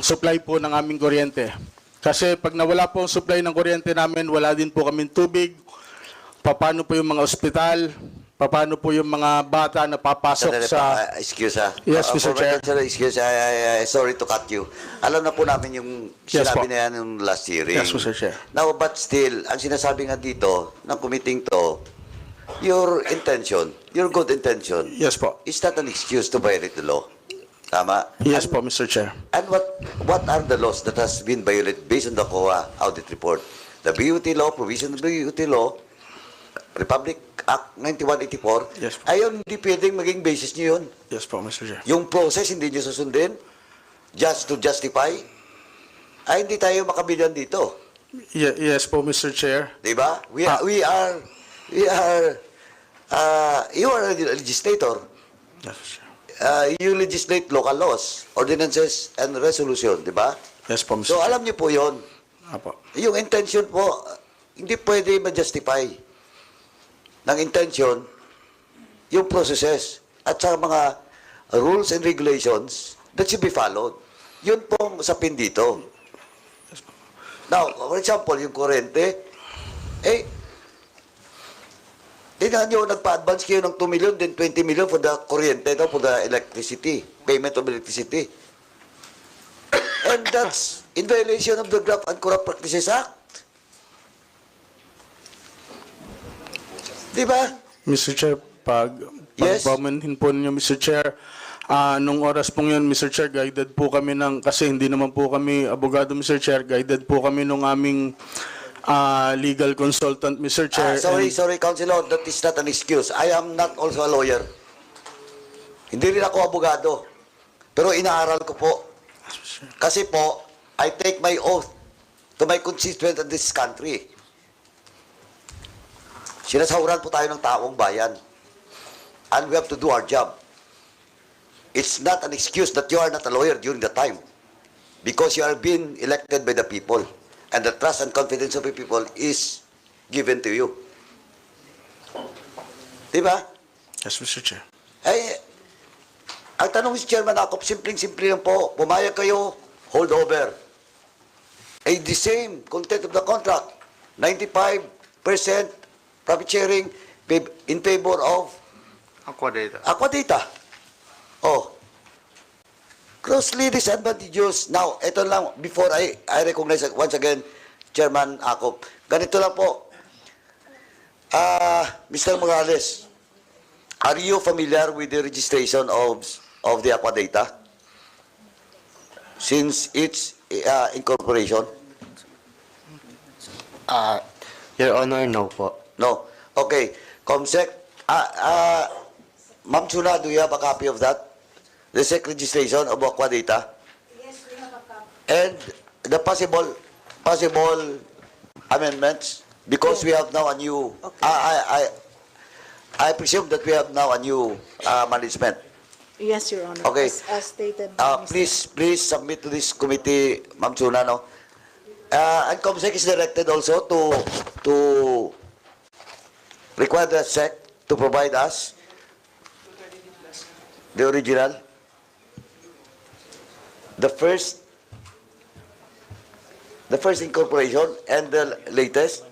L: supply po ng aming kuryente. Kasi pag nawala po ang supply ng kuryente namin, wala din po kaming tubig. Paano po yung mga ospital? Paano po yung mga bata na papasok
A: Sandali
L: sa...
A: pa, excuse ha.
L: Yes, Mr. Chair.
A: Excuse, sorry to cut you. Alam na po namin yung
L: Yes,
A: sinabi
L: po.
A: na yan yung last hearing.
L: Yes, Mr. Chair.
A: Now, but still, ang sinasabi nga dito ng committing to, your intention, your good intention,
L: Yes po.
A: is not an excuse to violate the law. Tama?
L: Yes po, Mr. Chair.
A: And what are the laws that has been violated based on the COA audit report? The BUT law, provision of the BUT law, Republic Act 9184,
L: Yes po.
A: ayun, hindi pwedeng maging basis nyo yun.
L: Yes po, Mr. Chair.
A: Yung process hindi nyo susundin, just to justify, ay hindi tayo makabilyan dito.
L: Yes po, Mr. Chair.
A: Di ba? You are a legislator.
L: Yes, sir.
A: You legislate local laws, ordinances, and resolution, di ba?
L: Yes po, Mr.
A: So
L: Chair.
A: alam niyo po yon.
L: Apo.
A: Yung intention po, hindi pwede ma-justify ng intention yung processes at sa mga rules and regulations that should be followed. Yun pong usapin dito. Now, for example, yung kurente, tingnan nyo, nagpa-advance kayo ng 2 million, then 20 million for the kuryente, for the electricity, payment of electricity. And that's in violation of the Graft and Corrupt Practices Act. Di ba?
L: Mr. Chair,
A: Yes.
L: pagpamanhin po ninyo, Mr. Chair, nung oras pong yun, Mr. Chair, guided po kami kasi hindi naman po kami abogado, Mr. Chair, guided po kami nung aming legal consultant, Mr. Chair.
A: Sorry, Councilor, that is not an excuse. I am not also a lawyer. Hindi rin ako abogado. Pero inaaral ko po. Kasi po, I take my oath to my constituent in this country. Sinasahuran po tayo ng taong bayan. And we have to do our job. It's not an excuse that you are not a lawyer during the time. Because you are being elected by the people. And the trust and confidence of the people is given to you. Diba?
L: Yes, Mr. Chair.
A: Ang tanong si Chairman Akop, simpleng-simple lang po. Pumayag kayo, hold over. The same content of the contract. 95% profit sharing in favor of Aquadata. Oh. Grossly disadvantageous. Now, ito lang, before I recognize once again, Chairman Akop. Ganito lang po. Mr. Morales, are you familiar with the registration of the Aquadata? Since its incorporation?
F: Your Honor, no po.
A: No. Okay. Comsec, Ma'am Chuna, do you have a copy of that? The SEC registration of Aquadata?
H: Yes, we have a copy.
A: And the possible amendments? Because we have now a new, I presume that we have now a new management.
H: Yes, Your Honor.
A: Okay.
H: As stated by Mr.
A: Please submit to this committee, Ma'am Chuna, no? And COMSEC is directed also to require the SEC to provide us the original, the first incorporation and the latest.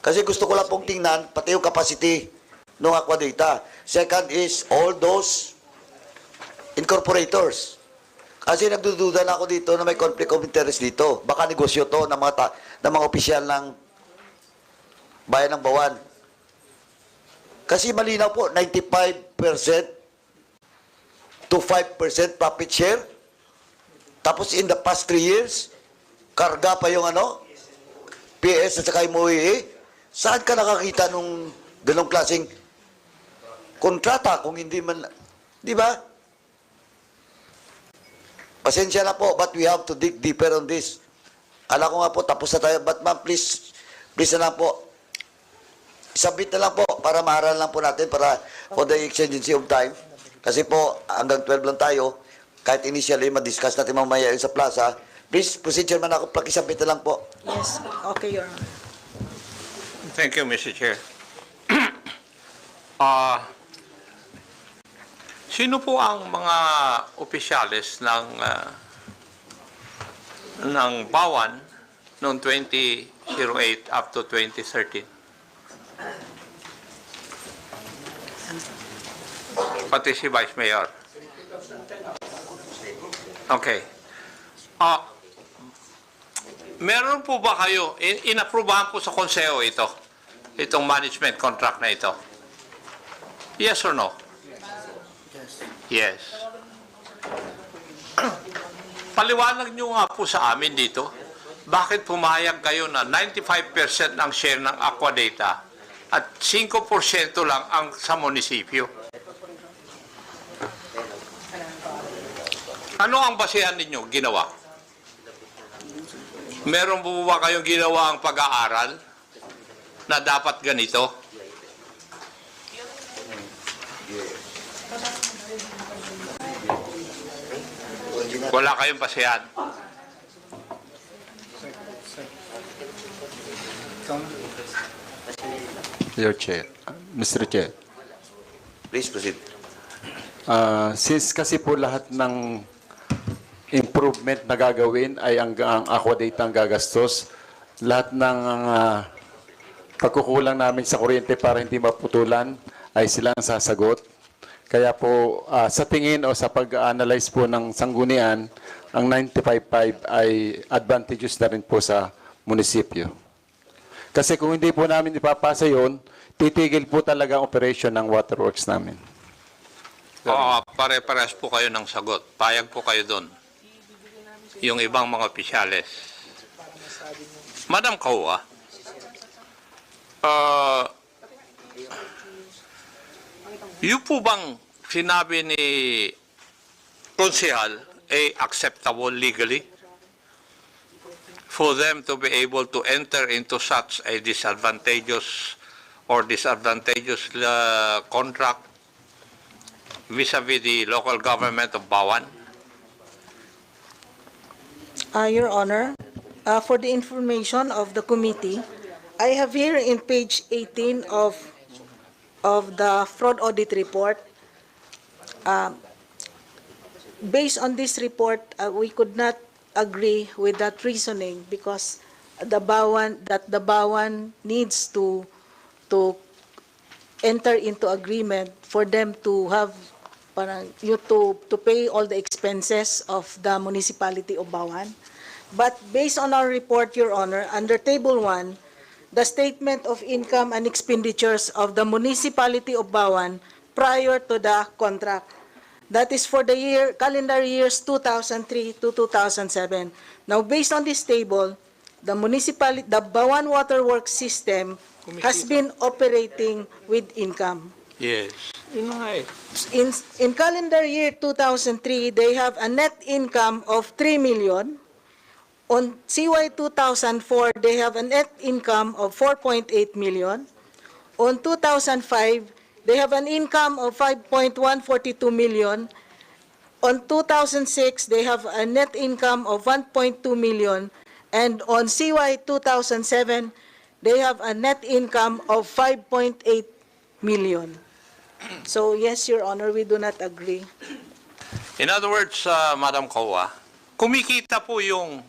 A: Kasi gusto ko lang pong tingnan pati yung capacity ng Aquadata. Second is all those incorporators. Kasi nagdududa na ako dito na may conflict of interest dito. Baka negosyo to ng mga opisyal ng Bayan ng Bawan. Kasi malinaw po, 95% to 5% profit share. Tapos in the past 3 years, karga pa yung ano, PS at saka MOE. Saan ka nakakita nung ganong klaseng kontrata kung hindi man, di ba? Pasensya na po, but we have to dig deeper on this. Kala ko nga po, tapos na tayo. But ma'am, please na lang po. Submit na lang po para maaral lang po natin para for the exigency of time. Kasi po, hanggang 12 lang tayo. Kahit initially, ma-discuss natin mamaya yun sa plaza. Please, procedure man ako, pakisubmit na lang po.
H: Yes, okay, Your Honor.
B: Thank you, Mr. Chair. Sino po ang mga opisyales ng Bawan noong 2008 up to 2013? Pati si Vice Mayor. Okay. Meron po ba kayo, inaprubahan po sa konseho itong management contract na ito? Yes or no? Yes. Paliwanag nyo nga po sa amin dito, bakit pumayag kayo na 95% ang share ng Aquadata at 5% lang ang sa munisipyo? Ano ang basehan ninyo ginawa? Meron po ba kayong ginawa ang pag-aaral na dapat ganito? Wala kayong basehan.
J: Your Chair. Mr. Chair.
A: Please proceed.
J: Since kasi po lahat ng improvement na gagawin ay ang Aquadata ang gagastos, lahat ng pagkukulang namin sa kuryente para hindi maputulan ay silang sasagot. Kaya po sa tingin o sa pag-analyze po ng sanggunian, ang 95.5 ay advantageous na rin po sa munisipyo. Kasi kung hindi po namin ipapasa yun, titigil po talaga ang operation ng waterworks namin.
B: Pare-pares po kayo ng sagot. Payag po kayo doon. Yung ibang mga opisyales. Madam Kaua, yung po bang sinabi ni konsehal ay acceptable legally for them to be able to enter into such a disadvantageous contract vis-a-vis the local government of Bawan?
H: Your Honor, for the information of the committee, I have here in page 18 of the fraud audit report. Based on this report, we could not agree with that reasoning because the Bawan needs to enter into agreement for them to have to pay all the expenses of the municipality of Bawan. But based on our report, Your Honor, under Table 1, the statement of income and expenditures of the municipality of Bawan prior to the contract. That is for the calendar years 2003 to 2007. Now, based on this table, the Bawan Waterworks system has been operating with income.
B: Yes.
H: In calendar year 2003, they have a net income of 3 million. On CY 2004, they have a net income of 4.8 million. On 2005, they have an income of 5.142 million. On 2006, they have a net income of 1.2 million. And on CY 2007, they have a net income of 5.8 million. So, yes, Your Honor, we do not agree.
B: In other words, Madam Kaua, kumikita po yung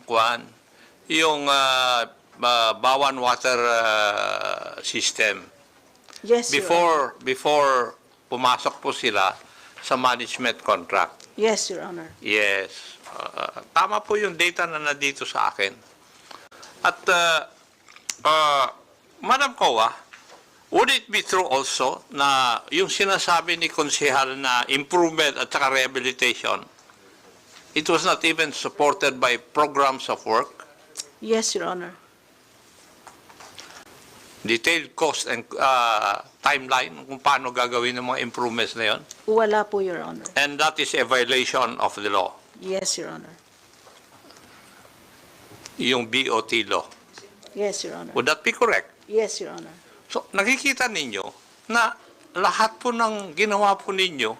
B: Bawan water system
H: Yes, Your Honor.
B: before pumasok po sila sa management contract.
H: Yes, Your Honor.
B: Yes. Tama po yung data na nandito sa akin. At Madam Kaua, would it be true also na yung sinasabi ni konsehal na improvement at saka rehabilitation, it was not even supported by programs of work?
H: Yes, Your Honor.
B: Detailed cost and timeline kung paano gagawin ng mga improvements na yon?
H: Wala po, Your Honor.
B: And that is a violation of the law,
H: Yes, Your Honor.
B: yung BOT law.
H: Yes, Your Honor.
B: Would that be correct?
H: Yes, Your Honor.
B: So, nakikita ninyo na lahat po ng ginawa po ninyo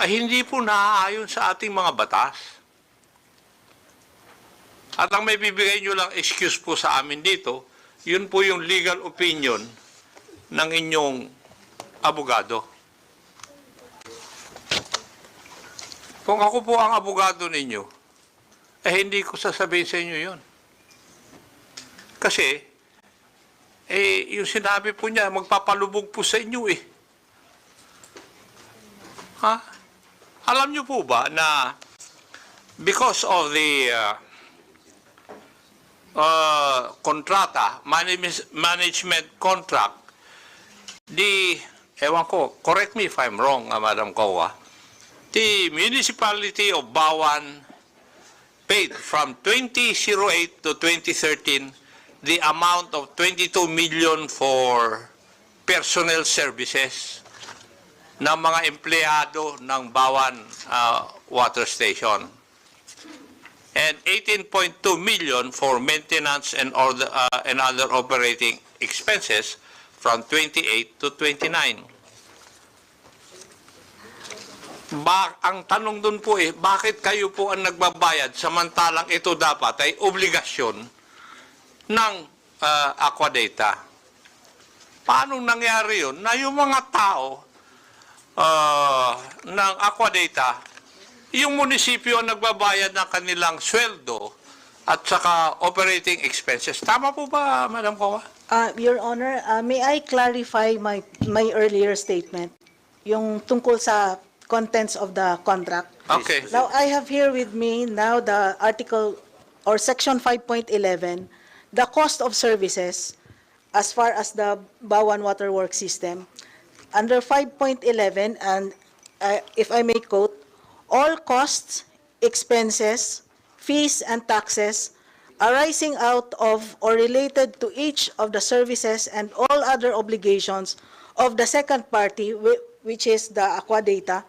B: ay hindi po naaayon sa ating mga batas. At ang may bibigay nyo lang excuse po sa amin dito, yun po yung legal opinion ng inyong abogado. Kung ako po ang abogado ninyo, hindi ko sasabihin sa inyo yun. Kasi, yung sinabi po niya, magpapalubog po sa inyo eh. Ha? Alam niyo po ba na because of the kontrata, management contract, ewan ko, correct me if I'm wrong, Madam Kowa, the municipality of Bawan paid from 2008 to 2013 the amount of 22 million for personnel services ng mga empleyado ng Bawan Water Station. And 18.2 million for maintenance and other operating expenses from 28 to 29. Ang tanong dun po bakit kayo po ang nagbabayad samantalang ito dapat ay obligasyon ng Aquadata? Paano nangyari yun na yung mga tao ng Aquadata, yung munisipyo ang nagbabayad ng kanilang sweldo at saka operating expenses? Tama po ba, Madam Kowa?
H: Your Honor, may I clarify my earlier statement, yung tungkol sa contents of the contract.
B: Okay.
H: Now, I have here with me now the article or section 5.11, the cost of services as far as the Bawan Water Works System. Under 5.11, and if I may quote, all costs, expenses, fees, and taxes arising out of or related to each of the services and all other obligations of the second party, which is the Aquadata,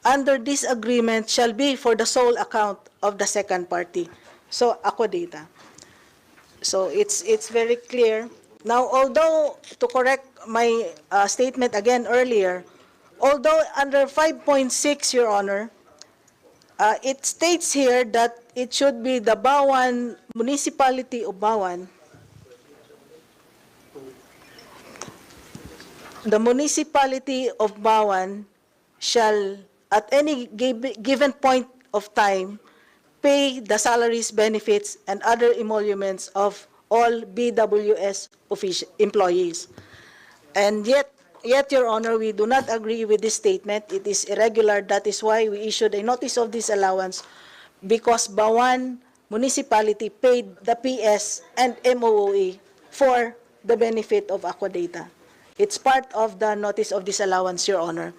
H: under this agreement shall be for the sole account of the second party, so Aquadata. So it's very clear. Now, although, to correct my statement again earlier, although under 5.6, Your Honor, it states here that it should be the Bawan, Municipality of Bawan, the Municipality of Bawan shall, at any given point of time, pay the salaries, benefits, and other emoluments of all BWS employees. And yet, Your Honor, we do not agree with this statement. It is irregular. That is why we issued a notice of disallowance, because Bawan Municipality paid the PS and MOOE for the benefit of Aquadata. It's part of the notice of disallowance, Your Honor.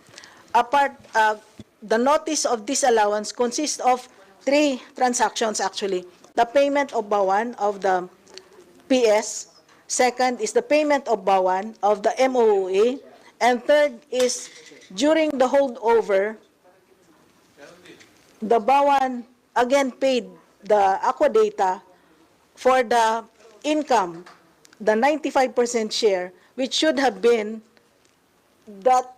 H: The notice of disallowance consists of 3 transactions actually. The payment of Bawan of the PS, second is the payment of Bawan of the MOOE, and third is during the holdover, the Bawan again paid the Aquadata for the income, the 95% share, which should have been that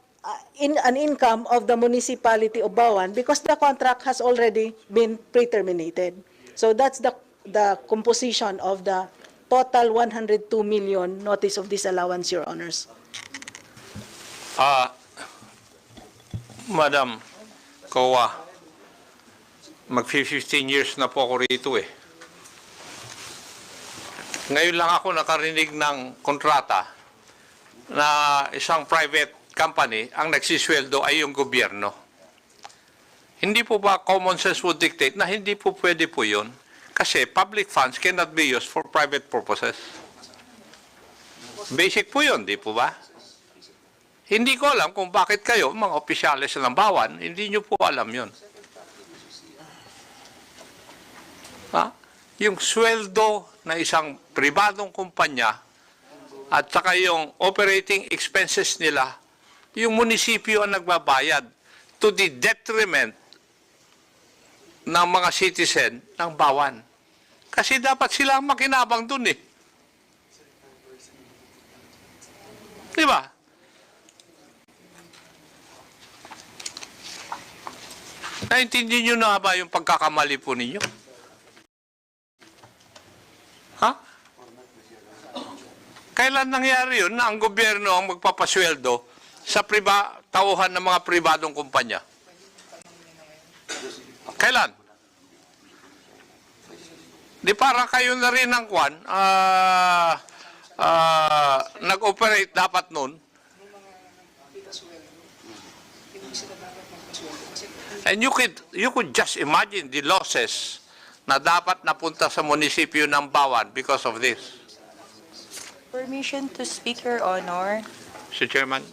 H: an income of the municipality of Bawan, because the contract has already been pre-terminated. So that's the composition of the total 102 million notice of disallowance, Your Honors.
B: Madam Kowa, mag-15 years na po ako rito eh. Ngayon lang ako nakarinig ng kontrata na isang private company ang nagsisweldo ay yung gobyerno. Hindi po ba common sense would dictate na hindi po pwede po yun? Kasi public funds cannot be used for private purposes. Basic po yun, di po ba? Hindi ko alam kung bakit kayo, mga opisyalis ng Bawan, hindi nyo po alam yun. Ha? yung sweldo na isang pribadong kumpanya at saka yung operating expenses nila, yung munisipyo ang nagbabayad to the detriment ng mga citizen ng bawan. Kasi dapat sila ang makinabang dun eh. Di ba? Naintindihan nyo na ba yung pagkakamali po ninyo? Ha? Kailan nangyari yun na ang gobyerno ang magpapasweldo sa tauhan ng mga pribadong kumpanya? Kailan? Di para kayo na rin ng kwan, nag-operate dapat nun. And you could just imagine the losses na dapat napunta sa munisipyo ng Bawan because of this.
M: Permission to speak, Your Honor.
B: Mr. Chairman.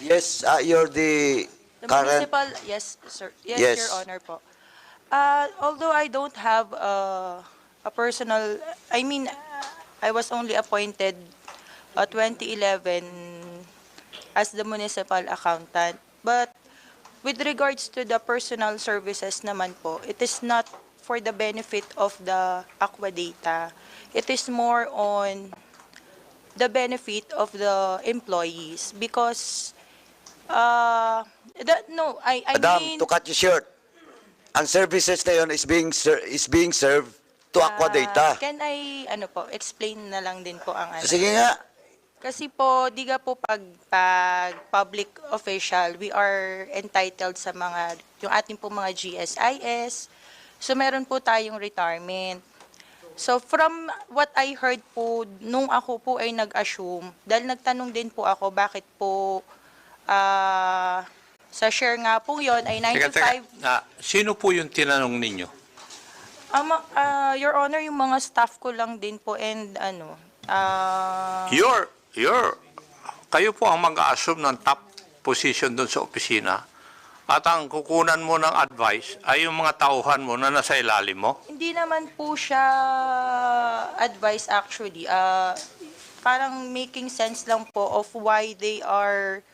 A: Yes, you're the
M: The
A: current...
M: municipal, yes, sir. Yes,
A: Yes.
M: Your Honor po. Although I don't have a personal, I mean, I was only appointed 2011 as the municipal accountant. But with regards to the personal services naman po, it is not for the benefit of the Aqua Data. It is more on the benefit of the employees because I
A: Madam,
M: mean,
A: to cut you short, ang services na yun is being served to Aqua Data.
M: Can I, explain na lang din po ang
A: Sige nga.
M: Kasi po, di ka po pag public official, we are entitled sa yung ating po mga GSIS. So, meron po tayong retirement. So, from what I heard po, nung ako po ay nag-assume, dahil nagtanong din po ako, bakit po sa share nga po yon ay 95...
B: Sino po yung tinanong ninyo?
M: Your Honor, yung mga staff ko lang din po and
B: Kayo po ang mag-a-assume ng top position doon sa opisina at ang kukunan mo ng advice ay yung mga tauhan mo na nasa ilalim mo?
M: Hindi naman po siya advice actually. Parang making sense lang po of why they are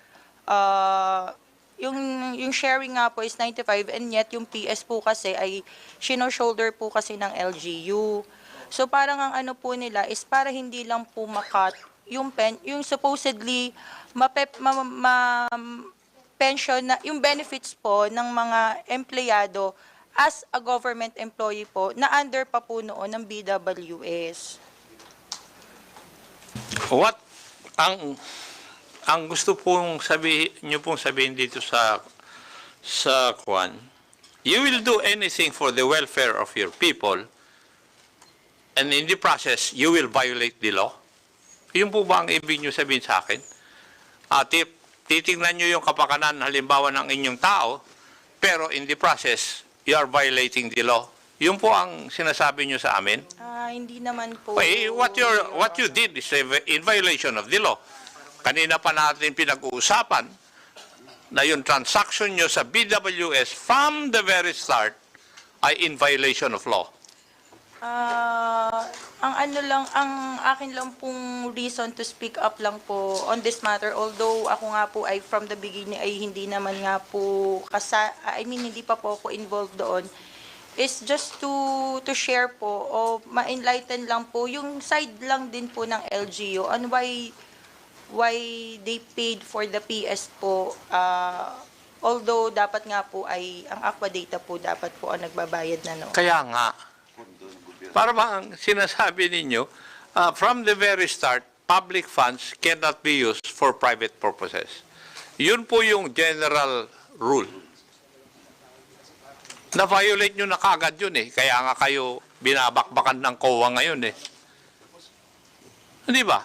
M: yung sharing nga po is 95 and yet yung PS po kasi ay shoulder po kasi ng LGU. So parang ang ano po nila is para hindi lang po makat yung supposedly pension na yung benefits po ng mga empleyado as a government employee po na under pa po noon ng BWS.
B: What ang gusto pong sabihin dito sa Kwan, you will do anything for the welfare of your people and in the process you will violate the law. Yun po ba ang ibig nyo sabihin sa akin? Titingnan nyo yung kapakanan halimbawa ng inyong tao, pero in the process, you are violating the law. Yun po ang sinasabi nyo sa amin?
M: Hindi naman po.
B: What you did is in violation of the law. Kanina pa natin pinag-uusapan na yung transaction nyo sa BWS from the very start ay in violation of law.
M: Ang akin lang pong reason to speak up lang po on this matter, although ako nga po ay from the beginning ay hindi naman nga po hindi pa po ako involved doon, is just to share po o ma-enlighten lang po yung side lang din po ng LGU on why they paid for the PS po, although dapat nga po ay ang Aqua Data po dapat po ang nagbabayad na no.
B: Kaya nga, para bang sinasabi ninyo, from the very start, public funds cannot be used for private purposes. Yun po yung general rule. Na-violate nyo na kagad yun eh. Kaya nga kayo binabakbakan ng COA ngayon eh. Hindi ba?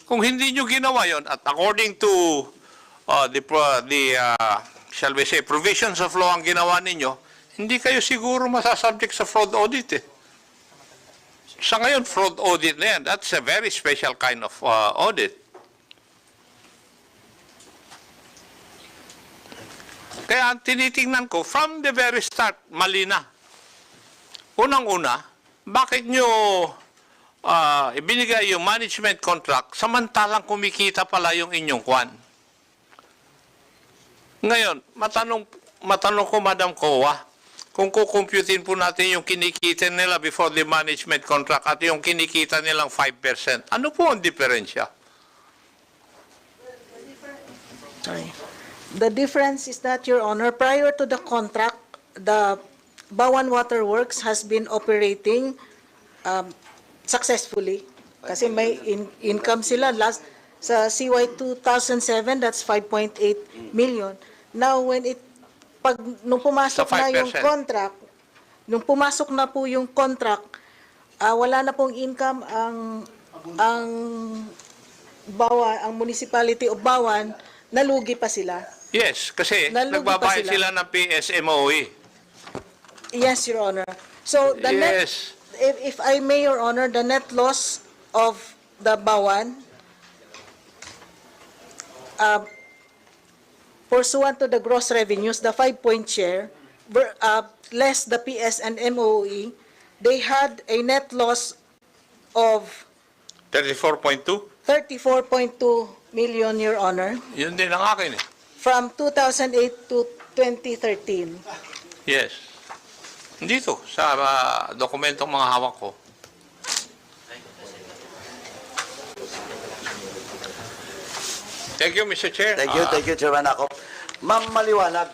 B: Kung hindi nyo ginawa yun, at according to shall we say, provisions of law ang ginawa ninyo, hindi kayo siguro masasubject sa fraud audit eh. Sa ngayon, fraud audit na yan. That's a very special kind of audit. Kaya tinitingnan ko, from the very start, mali na. Unang-una, bakit nyo ibinigay yung management contract samantalang kumikita pala yung inyong kwan? Ngayon, matanong ko, Madam Kowa, kung kukumputin po natin yung kinikita nila before the management contract at yung kinikita nilang 5%, ano po ang diferensya?
H: Sorry. The difference is that, Your Honor, prior to the contract, the Bawan Water Works has been operating successfully. Kasi may income sila sa CY 2007, that's 5.8 million. Now, nung pumasok
B: Sa
H: na yung
B: 5%.
H: contract, nung pumasok na po yung contract, wala na pong income ang municipality of Bawan, nalugi pa sila.
B: Yes, kasi
H: Nalugi pa
B: nagbabayad
H: sila.
B: sila ng PSMOE.
H: Yes, Your Honor. So, the net,
B: Yes.
H: if I may, Your Honor, the net loss of the Bawan, pursuant to the gross revenues, the 5-point share, less the PS and MOE, they had a net loss of
B: 34.2?
H: 34.2 million, Your Honor,
B: Yun din ang akin eh.
H: from 2008 to 2013.
B: Yes. Dito, sa dokumentong mga hawak ko. Thank you, Mr. Chair.
A: Thank you, Chairman Akop. Ma'am, maliwanag,